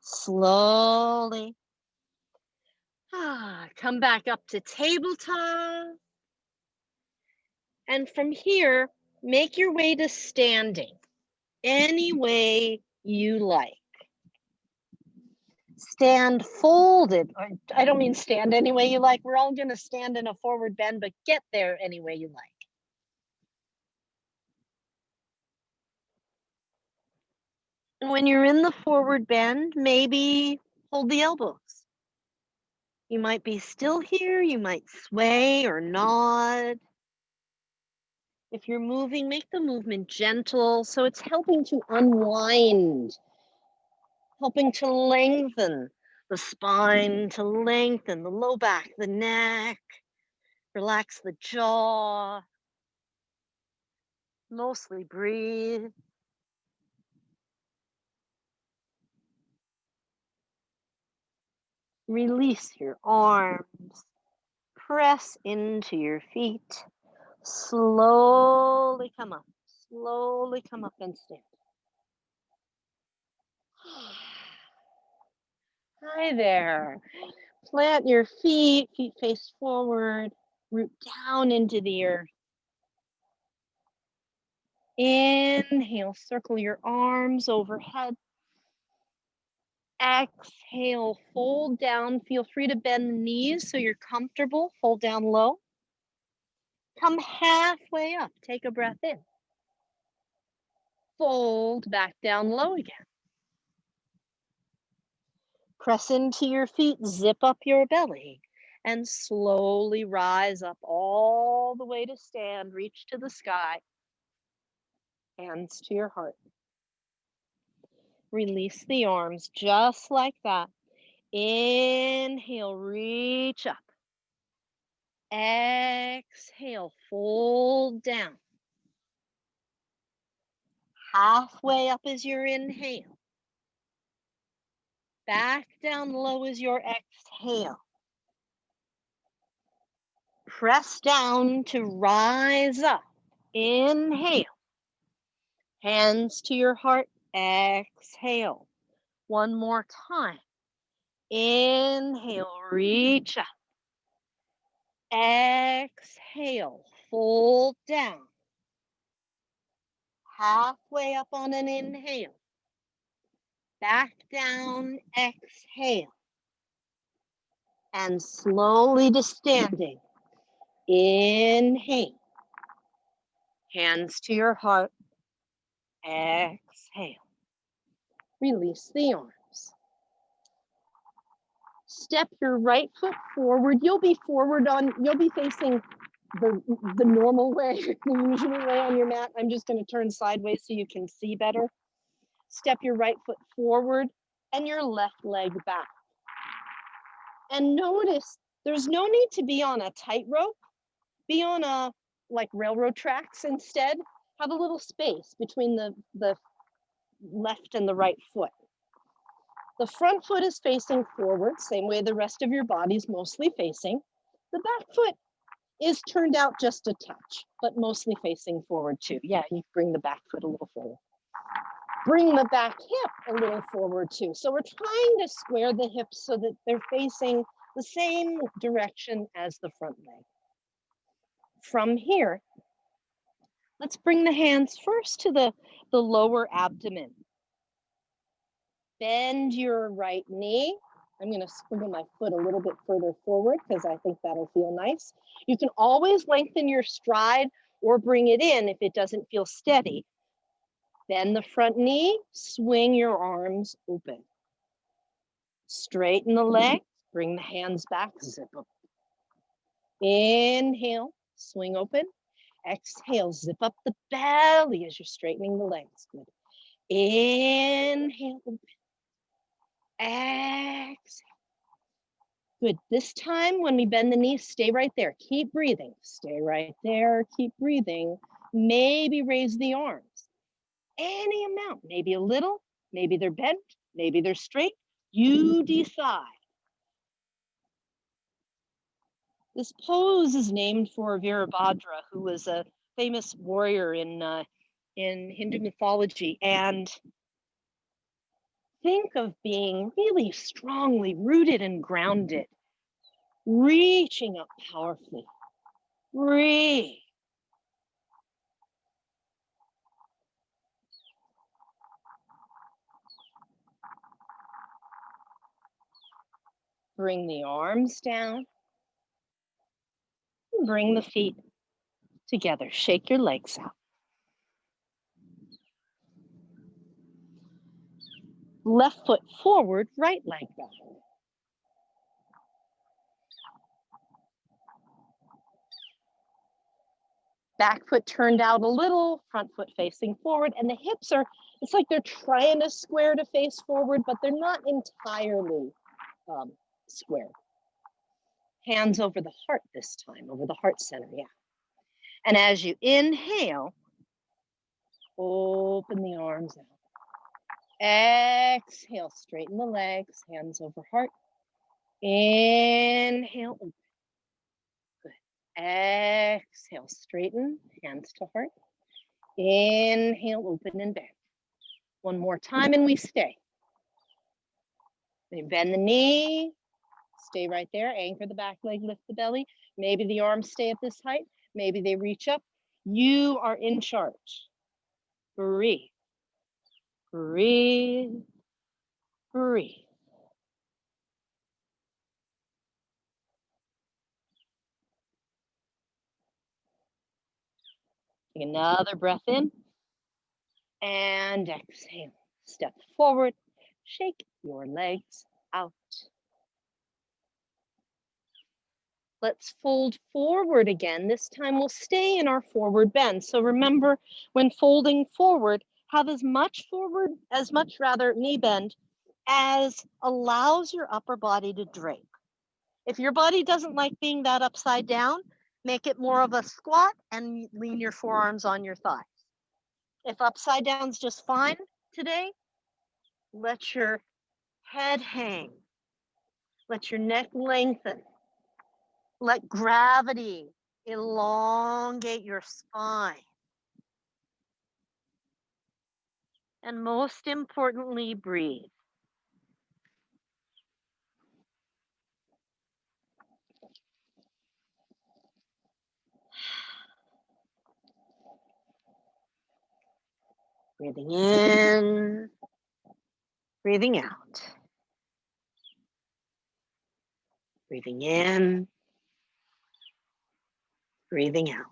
Slowly. Come back up to tabletop. And from here, make your way to standing any way you like. Stand folded. I don't mean stand any way you like. We're all going to stand in a forward bend, but get there any way you like. And when you're in the forward bend, maybe hold the elbows. You might be still here. You might sway or nod. If you're moving, make the movement gentle so it's helping to unwind, helping to lengthen the spine, to lengthen the low back, the neck, relax the jaw. Mostly breathe. Release your arms. Press into your feet. Slowly come up. Slowly come up and stand. Hi there. Plant your feet face forward, root down into the earth. Inhale, circle your arms overhead. Exhale, fold down. Feel free to bend the knees so you're comfortable. Fold down low. Come halfway up. Take a breath in. Fold back down low again. Press into your feet, zip up your belly, and slowly rise up all the way to stand. Reach to the sky. Hands to your heart. Release the arms just like that. Inhale, reach up. Exhale, fold down. Halfway up is your inhale. Back down low is your exhale. Press down to rise up. Inhale. Hands to your heart. Exhale. One more time. Inhale, reach up. Exhale, fold down. Halfway up on an inhale. Back down, exhale. And slowly to standing. Inhale. Hands to your heart. Exhale. Release the arms. Step your right foot forward. You'll be facing the normal way, the usual way on your mat. I'm just going to turn sideways so you can see better. Step your right foot forward and your left leg back. And notice there's no need to be on a tightrope. Be on like railroad tracks instead. Have a little space between the left and the right foot. The front foot is facing forward, same way the rest of your body's mostly facing. The back foot is turned out just a touch, but mostly facing forward too. Yeah, you bring the back foot a little forward. Bring the back hip a little forward too. So we're trying to square the hips so that they're facing the same direction as the front leg. from here, let's bring the hands first to the lower abdomen. Bend your right knee. I'm going to squiggle my foot a little bit further forward because I think that'll feel nice. You can always lengthen your stride or bring it in if it doesn't feel steady. Bend the front knee, swing your arms open. Straighten the legs, bring the hands back, zip up. Inhale, swing open. Exhale, zip up the belly as you're straightening the legs. Good. Inhale, open. Exhale. Good. This time when we bend the knees, stay right there. Keep breathing. Stay right there. Keep breathing. Maybe raise the arms. Any amount, maybe a little, maybe they're bent, maybe they're straight. You decide. This pose is named for Virabhadra, who was a famous warrior in Hindu mythology. And think of being really strongly rooted and grounded, reaching up powerfully. Breathe. Bring the arms down. Bring the feet together. Shake your legs out. Left foot forward, right leg back. Back foot turned out a little, front foot facing forward, and the hips are, it's like they're trying to square to face forward, but they're not entirely square. Hands over the heart this time, over the heart center, yeah. And as you inhale, open the arms out. Exhale, straighten the legs, hands over heart. Inhale, open. Good. Exhale, straighten, hands to heart. Inhale, open and back. One more time and we stay. We bend the knee, stay right there, anchor the back leg, lift the belly. Maybe the arms stay at this height, maybe they reach up. You are in charge. Breathe, breathe, breathe. Take another breath in and exhale. Step forward, shake your legs out. Let's fold forward again. This time we'll stay in our forward bend. So remember, when folding forward, have as much knee bend as allows your upper body to drape. If your body doesn't like being that upside down, make it more of a squat and lean your forearms on your thighs. If upside down's just fine today, let your head hang. Let your neck lengthen. Let gravity elongate your spine. And most importantly, breathe. Breathing in, breathing out. Breathing in, breathing out.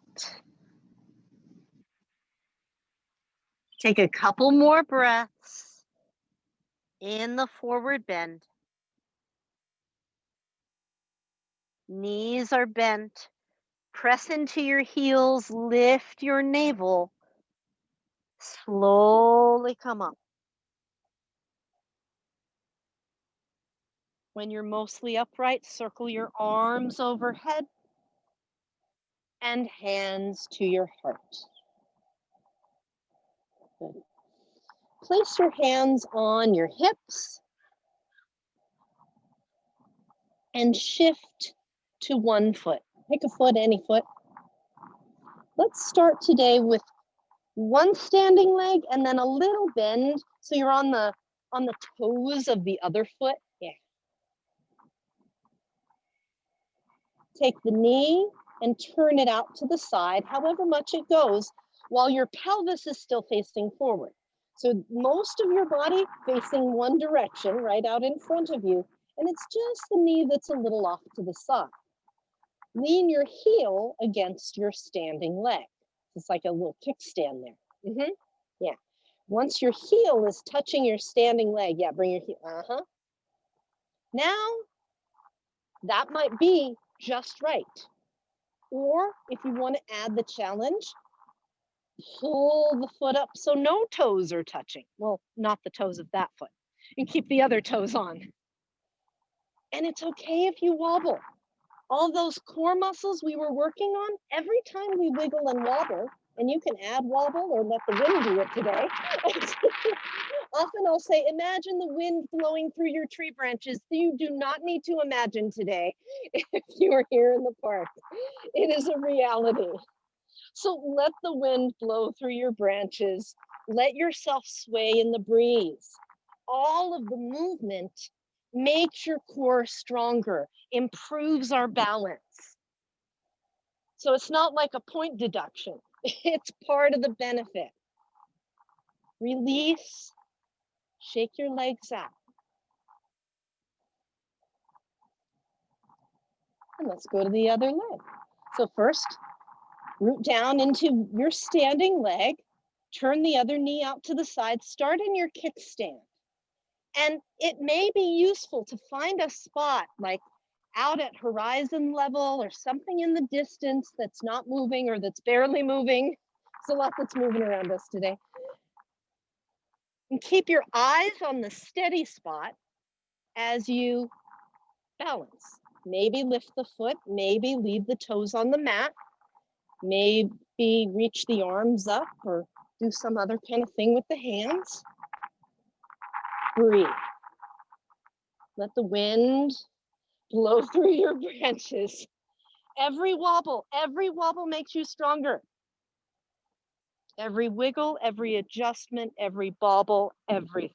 Take a couple more breaths in the forward bend. Knees are bent. Press into your heels, lift your navel. Slowly come up. When you're mostly upright, circle your arms overhead and hands to your heart. Good. Place your hands on your hips and shift to one foot. Pick a foot, any foot. Let's start today with one standing leg and then a little bend so you're on the toes of the other foot. Yeah. Take the knee, and turn it out to the side, however much it goes, while your pelvis is still facing forward. So most of your body facing one direction, right out in front of you, and it's just the knee that's a little off to the side. Lean your heel against your standing leg. It's like a little kickstand there. Yeah. Once your heel is touching your standing leg, yeah, bring your heel. Now, that might be just right. Or if you want to add the challenge, pull the foot up so no toes are touching. Well, not the toes of that foot. And keep the other toes on. And it's okay if you wobble. All those core muscles we were working on, every time we wiggle and wobble, and you can add wobble or let the wind do it today. Often I'll say, imagine the wind blowing through your tree branches. You do not need to imagine today if you are here in the park. It is a reality. So let the wind blow through your branches. Let yourself sway in the breeze. All of the movement makes your core stronger, improves our balance. So it's not like a point deduction. It's part of the benefit. Release, shake your legs out. And let's go to the other leg. So first, root down into your standing leg, turn the other knee out to the side, start in your kickstand. And it may be useful to find a spot like out at horizon level or something in the distance that's not moving or that's barely moving. There's a lot that's moving around us today. And keep your eyes on the steady spot as you balance. Maybe lift the foot, maybe leave the toes on the mat, maybe reach the arms up or do some other kind of thing with the hands. Breathe. Let the wind blow through your branches. Every wobble makes you stronger. Every wiggle, every adjustment, every bobble, everything.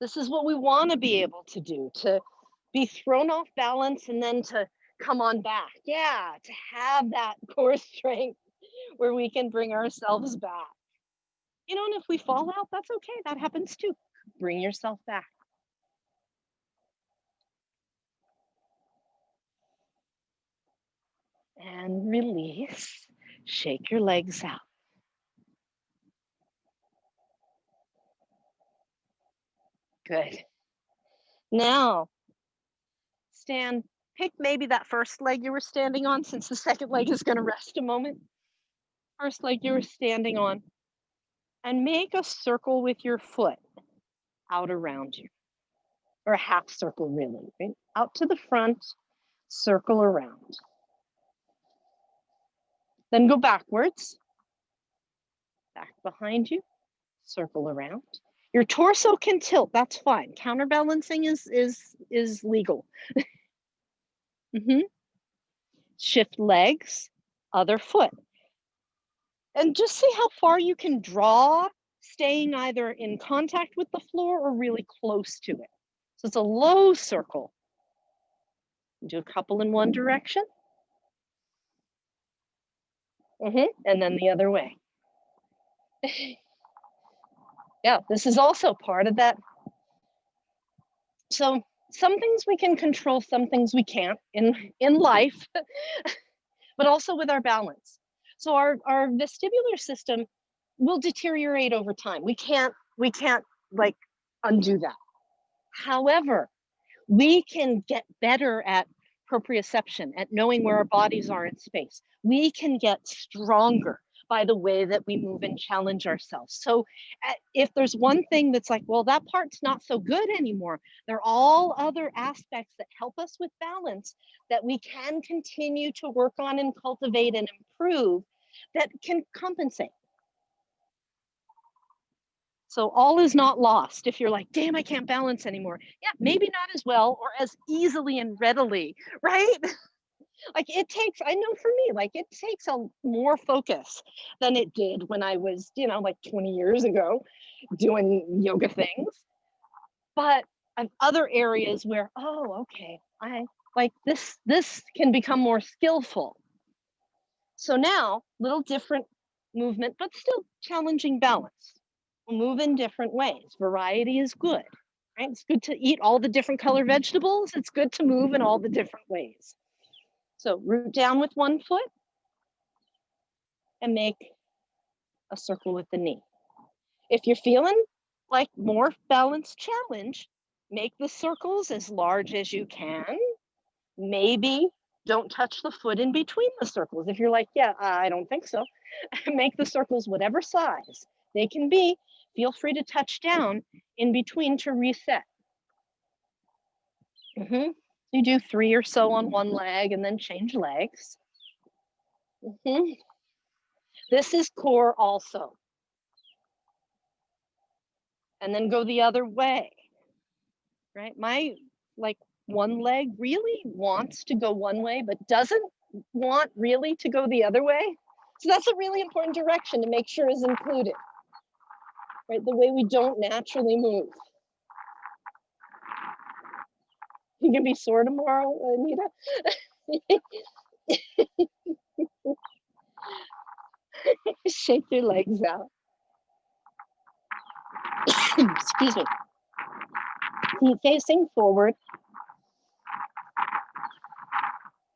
This is what we want to be able to do, to be thrown off balance and then to come on back. Yeah, to have that core strength where we can bring ourselves back. You know, and if we fall out, that's okay. That happens too. Bring yourself back. And release. Shake your legs out. Good. Now, stand. Pick maybe that first leg you were standing on, since the second leg is going to rest a moment. First leg you were standing on. And make a circle with your foot out around you. Or a half circle, really. Right? Out to the front, circle around. Then go backwards. Back behind you, circle around. Your torso can tilt, that's fine. Counterbalancing is legal. Shift legs, other foot. And just see how far you can draw, staying either in contact with the floor or really close to it. So it's a low circle. Do a couple in one direction. And then the other way. Yeah, this is also part of that. So some things we can control, some things we can't in life, but also with our balance. So our vestibular system will deteriorate over time. We can't like undo that. However, we can get better at proprioception, at knowing where our bodies are in space. We can get stronger by the way that we move and challenge ourselves. So if there's one thing that's like, well, that part's not so good anymore, there are all other aspects that help us with balance that we can continue to work on and cultivate and improve that can compensate. So all is not lost if you're like, damn, I can't balance anymore. Yeah, maybe not as well or as easily and readily, right? Like it takes, I know for me, like it takes a more focus than it did when I was, like 20 years ago doing yoga things. But and other areas where, oh, okay, I like this can become more skillful. So now, little different movement, but still challenging balance. We'll move in different ways. Variety is good, right? It's good to eat all the different color vegetables. It's good to move in all the different ways. So root down with one foot and make a circle with the knee. If you're feeling like more balanced challenge, make the circles as large as you can. Maybe don't touch the foot in between the circles. If you're like, yeah, I don't think so, make the circles whatever size they can be. Feel free to touch down in between to reset. You do 3 or so on one leg and then change legs. This is core also. And then go the other way, right? My one leg really wants to go one way, but doesn't want really to go the other way. So that's a really important direction to make sure is included, right? The way we don't naturally move. You can be sore tomorrow, Anita. Shake your legs out. Excuse me. Feet facing forward.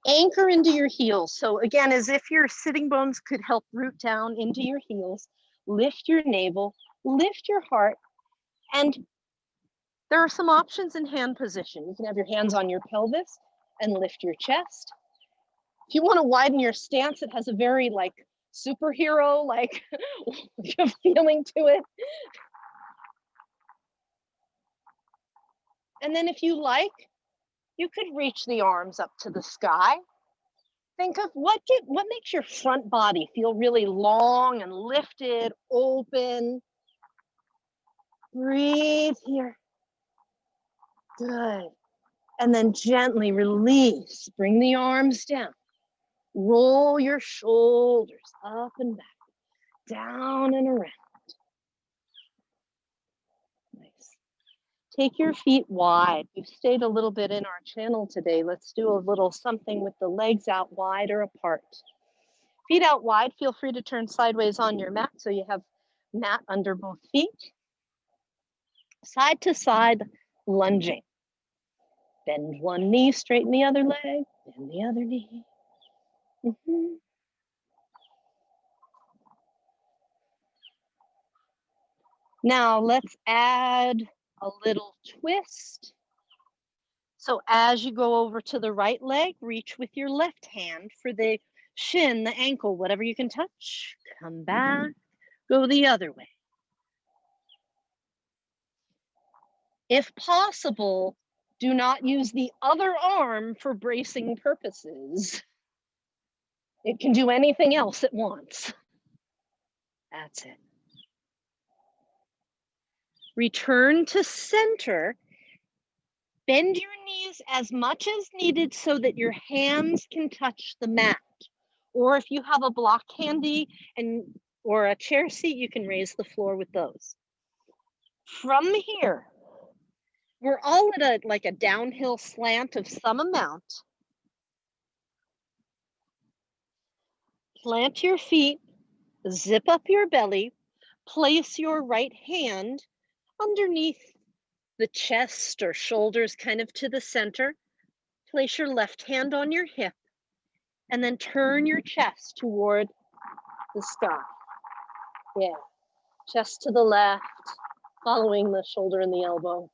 Anchor into your heels. So again, as if your sitting bones could help root down into your heels, lift your navel, lift your heart, and there are some options in hand position. You can have your hands on your pelvis and lift your chest. If you want to widen your stance, it has a very superhero feeling to it. And then if you like, you could reach the arms up to the sky. Think of what makes your front body feel really long and lifted, open. Breathe here. Good. And then gently release. Bring the arms down. Roll your shoulders up and back, down and around. Nice. Take your feet wide. We've stayed a little bit in our channel today. Let's do a little something with the legs out wide or apart. Feet out wide, feel free to turn sideways on your mat so you have mat under both feet. Side to side lunging. Bend one knee, straighten the other leg, bend the other knee. Now let's add a little twist. So as you go over to the right leg, reach with your left hand for the shin, the ankle, whatever you can touch. Come back, go the other way. If possible, do not use the other arm for bracing purposes. It can do anything else at once. That's it. Return to center. Bend your knees as much as needed so that your hands can touch the mat. Or if you have a block handy or a chair seat, you can raise the floor with those. From here, we're all at a downhill slant of some amount. Plant your feet, zip up your belly, place your right hand underneath the chest or shoulders kind of to the center. Place your left hand on your hip and then turn your chest toward the sky. Yeah, chest to the left, following the shoulder and the elbow.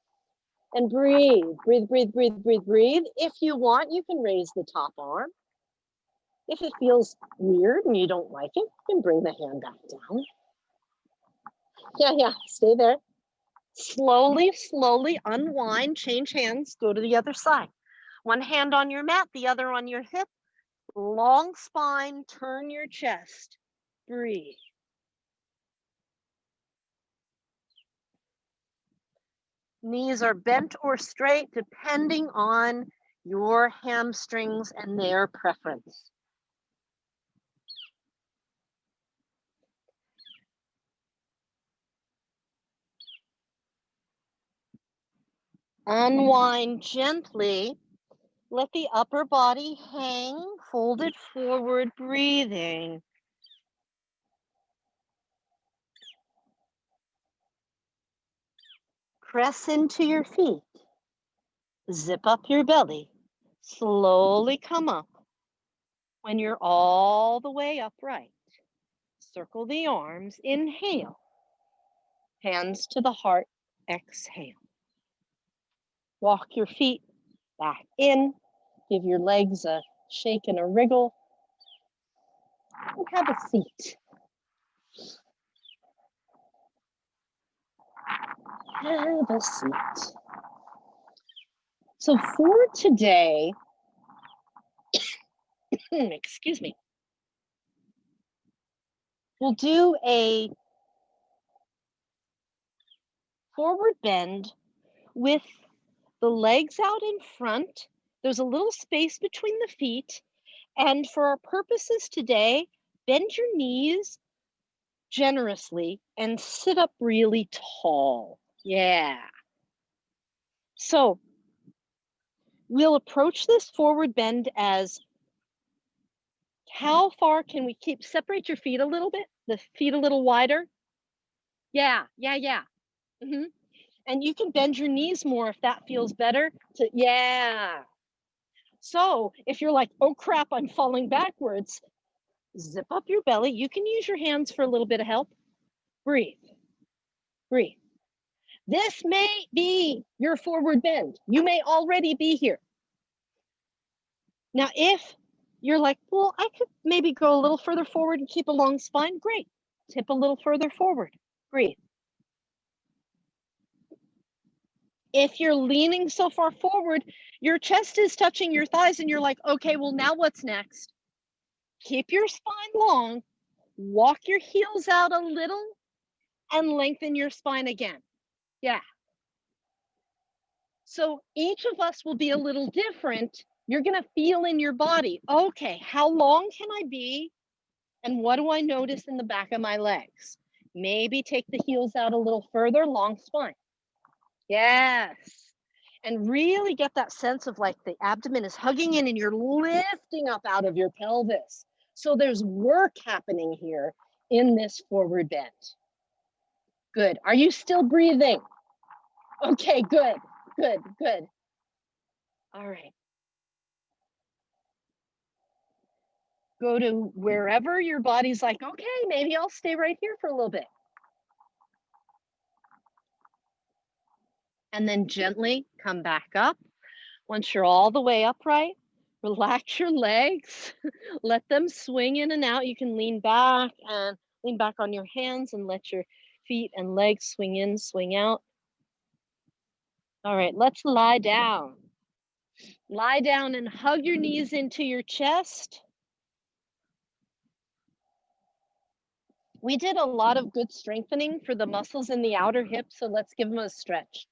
And breathe, breathe, breathe, breathe, breathe, breathe. If you want, you can raise the top arm. If it feels weird and you don't like it, you can bring the hand back down. Yeah, stay there. Slowly, slowly unwind, change hands, go to the other side. One hand on your mat, the other on your hip. Long spine, turn your chest, breathe. Knees are bent or straight depending on your hamstrings and their preference. Unwind gently. Let the upper body hang, folded forward, breathing. Press into your feet. Zip up your belly. Slowly come up. When you're all the way upright, circle the arms. Inhale. Hands to the heart. Exhale. Walk your feet back in. Give your legs a shake and a wriggle. And have a seat. Have a seat. So for today, excuse me, we'll do a forward bend with the legs out in front. There's a little space between the feet. And for our purposes today, bend your knees generously and sit up really tall. Yeah. So we'll approach this forward bend as how far can we separate your feet a little bit, the feet a little wider. Yeah. Hmm. And you can bend your knees more if that feels better. Yeah. So if you're like, oh crap, I'm falling backwards, zip up your belly. You can use your hands for a little bit of help. Breathe. Breathe. This may be your forward bend. You may already be here. Now, if you're like, well, I could maybe go a little further forward and keep a long spine, great. Tip a little further forward. Breathe. If you're leaning so far forward, your chest is touching your thighs and you're like, okay, well, now what's next? Keep your spine long, walk your heels out a little, and lengthen your spine again. Yeah. So each of us will be a little different. You're going to feel in your body, okay, how long can I be? And what do I notice in the back of my legs? Maybe take the heels out a little further, long spine. Yes. And really get that sense of like the abdomen is hugging in and you're lifting up out of your pelvis. So there's work happening here in this forward bend. Good. Are you still breathing? Okay, good. All right. Go to wherever your body's like, okay, maybe I'll stay right here for a little bit. And then gently come back up. Once you're all the way upright, relax your legs, let them swing in and out. You can lean back on your hands and let your feet and legs swing in, swing out. All right, let's lie down. Lie down and hug your knees into your chest. We did a lot of good strengthening for the muscles in the outer hips, so let's give them a stretch.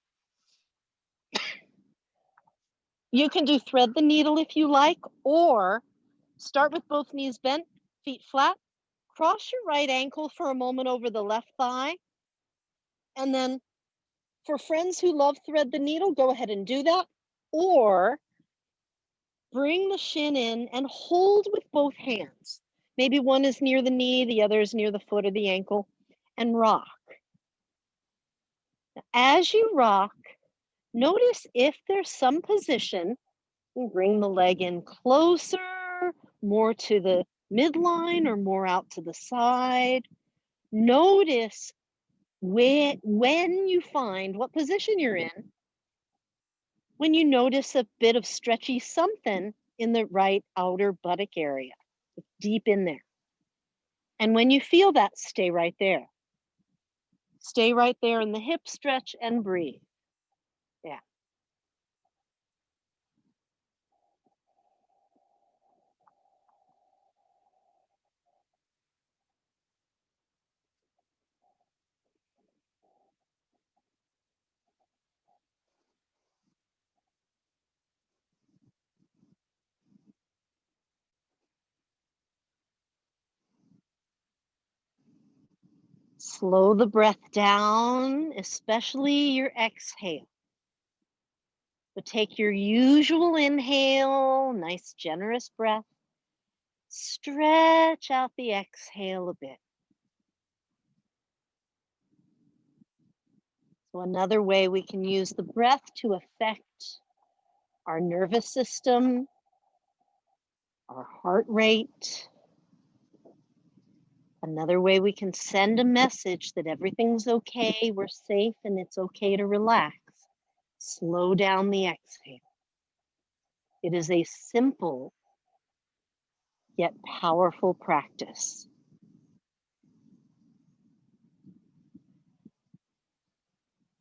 You can do thread the needle if you like, or start with both knees bent, feet flat. Cross your right ankle for a moment over the left thigh. And then for friends who love thread the needle, go ahead and do that. Or bring the shin in and hold with both hands. Maybe one is near the knee, the other is near the foot or the ankle, and rock. As you rock, notice if there's some position, bring the leg in closer, more to the midline or more out to the side. Notice when you find what position you're in, when you notice a bit of stretchy something in the right outer buttock area, deep in there. And when you feel that, stay right there. Stay right there in the hip stretch and breathe. Yeah. Slow the breath down, especially your exhale. So take your usual inhale, nice generous breath. Stretch out the exhale a bit. So another way we can use the breath to affect our nervous system, our heart rate. Another way we can send a message that everything's okay, we're safe, and it's okay to relax. Slow down the exhale. It is a simple yet powerful practice.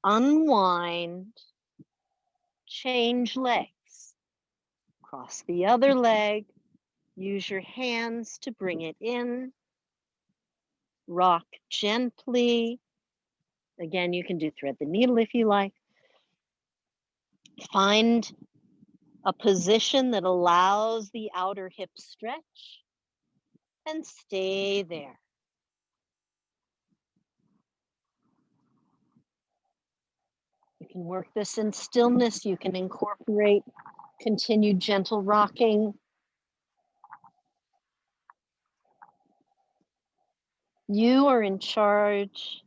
Unwind, change legs. Cross the other leg. Use your hands to bring it in. Rock gently. Again, you can do thread the needle if you like. Find a position that allows the outer hip stretch and stay there. You can work this in stillness. You can incorporate continued gentle rocking. You are in charge.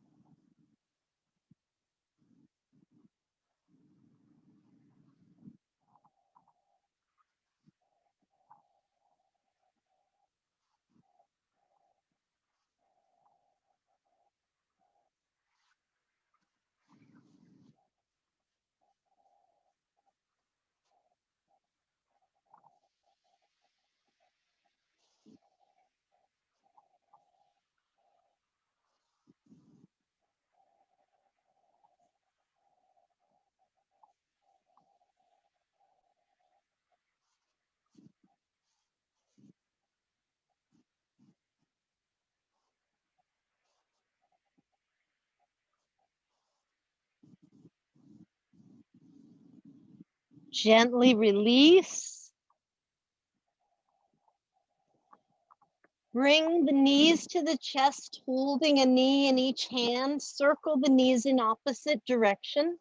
Gently release. Bring the knees to the chest, holding a knee in each hand. Circle the knees in opposite directions.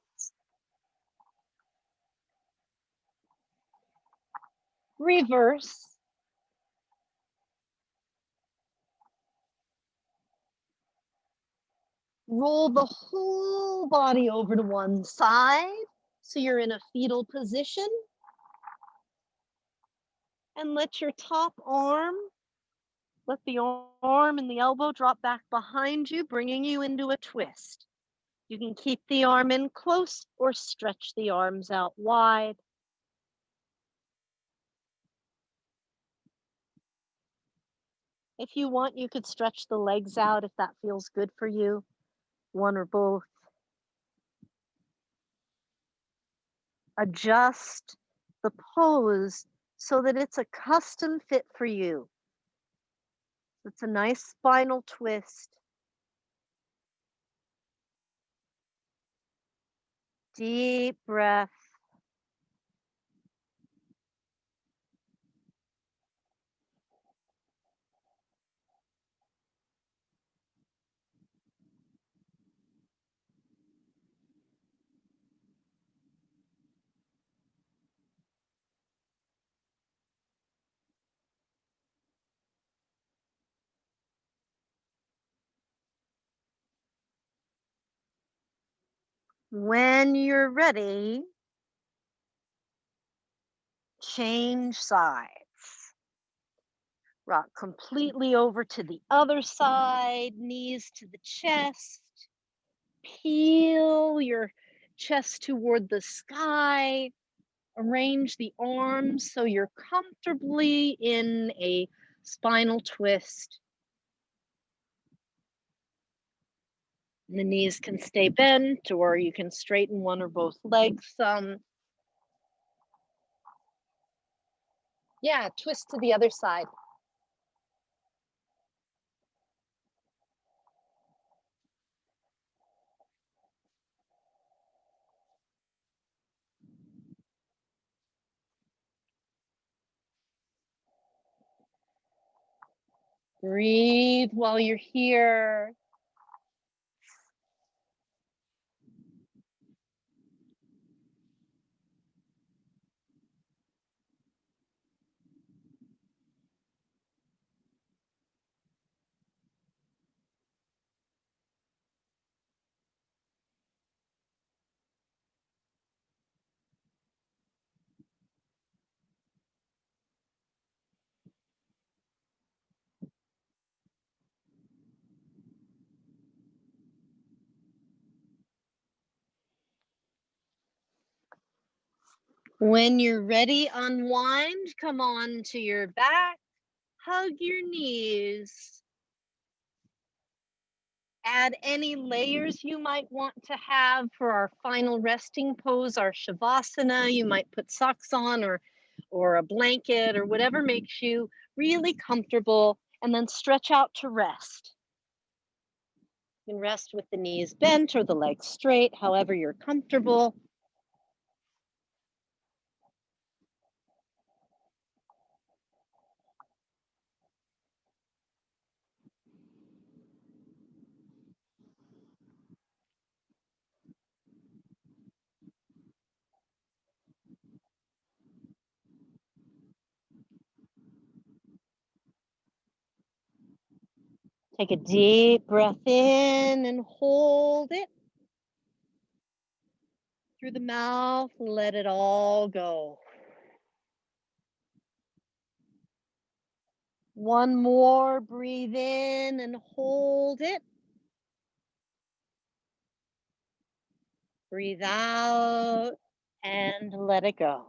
Reverse. Roll the whole body over to one side so you're in a fetal position. And let your top arm, let the arm and the elbow drop back behind you, bringing you into a twist. You can keep the arm in close or stretch the arms out wide. If you want, you could stretch the legs out if that feels good for you, one or both. Adjust the pose so that it's a custom fit for you. It's a nice spinal twist. Deep breath. When you're ready, change sides. Rock completely over to the other side, knees to the chest. Peel your chest toward the sky. Arrange the arms so you're comfortably in a spinal twist. The knees can stay bent, or you can straighten one or both legs some. Yeah, twist to the other side. Breathe while you're here. When you're ready, unwind, come on to your back, hug your knees. Add any layers you might want to have for our final resting pose, our Shavasana. You might put socks on or a blanket or whatever makes you really comfortable, and then stretch out to rest. You can rest with the knees bent or the legs straight, however you're comfortable. Take a deep breath in and hold it. Through the mouth, let it all go. One more, breathe in and hold it. Breathe out and let it go.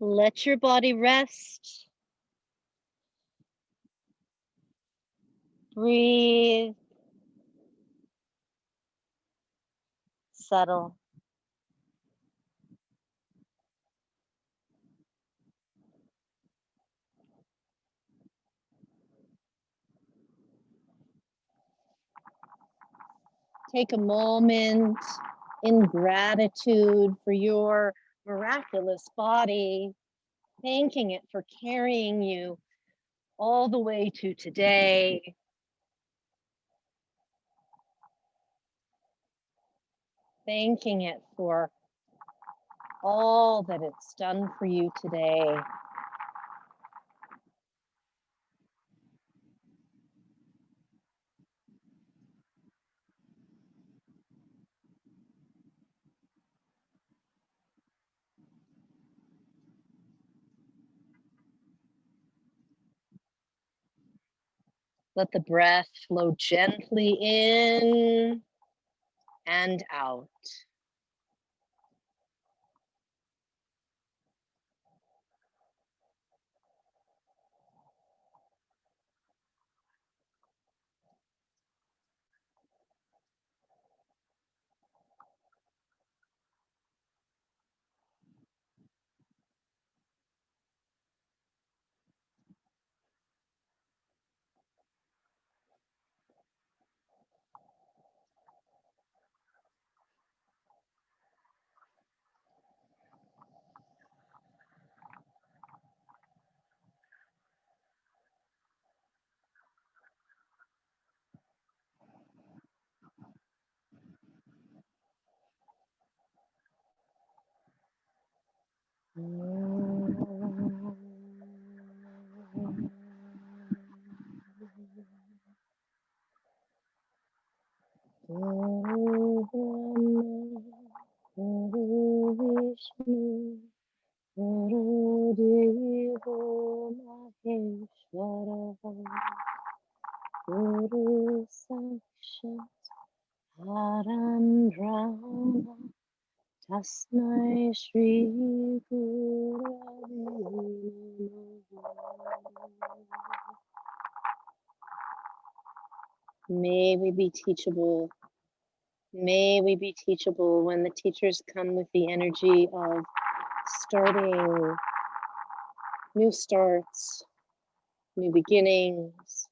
Let your body rest. Breathe. Settle. Take a moment in gratitude for your miraculous body, thanking it for carrying you all the way to today. Thanking it for all that it's done for you today. Let the breath flow gently in and out. Guru Brahma, Guru Vishnu, Guru Devo Maheshwara, Guru Sakshat Param Brahma, Tasmai Shri Gurave Namaha. May we be teachable. May we be teachable when the teachers come with the energy of starting new starts, new beginnings.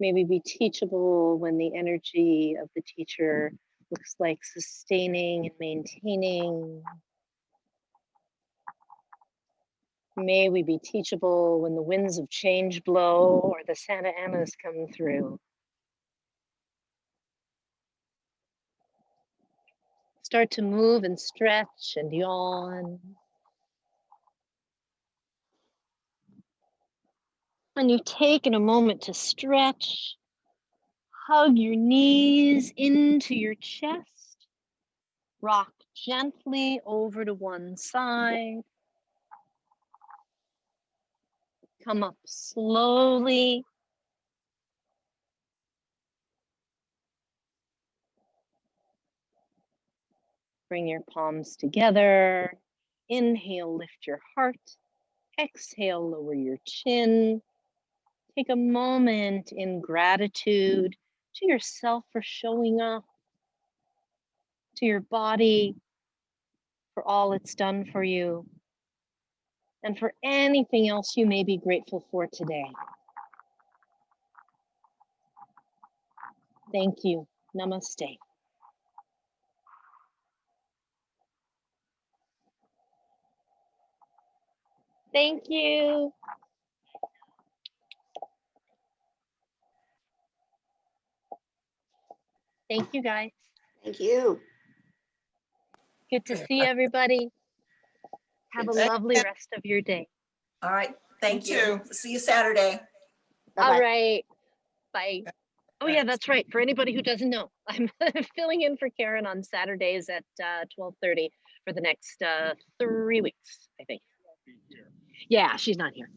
May we be teachable when the energy of the teacher looks like sustaining and maintaining. May we be teachable when the winds of change blow or the Santa Anas come through. start to move and stretch and yawn. And you've taken a moment to stretch, hug your knees into your chest, rock gently over to one side, come up slowly. Bring your palms together. Inhale, lift your heart. Exhale, lower your chin. Take a moment in gratitude to yourself for showing up, to your body for all it's done for you, and for anything else you may be grateful for today. Thank you. Namaste. Thank you. Thank you, guys. Thank you. Good to see everybody. Have a lovely rest of your day. All right. Thank you. See you Saturday. Bye-bye. All right. Bye. Oh, yeah, that's right. For anybody who doesn't know, I'm filling in for Karen on Saturdays at 12:30 for the next 3 weeks, I think. Yeah, she's not here.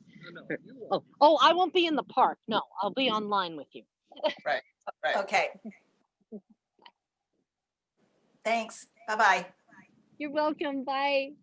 Oh, I won't be in the park. No, I'll be online with you. Right. Okay. Thanks. Bye-bye. You're welcome. Bye.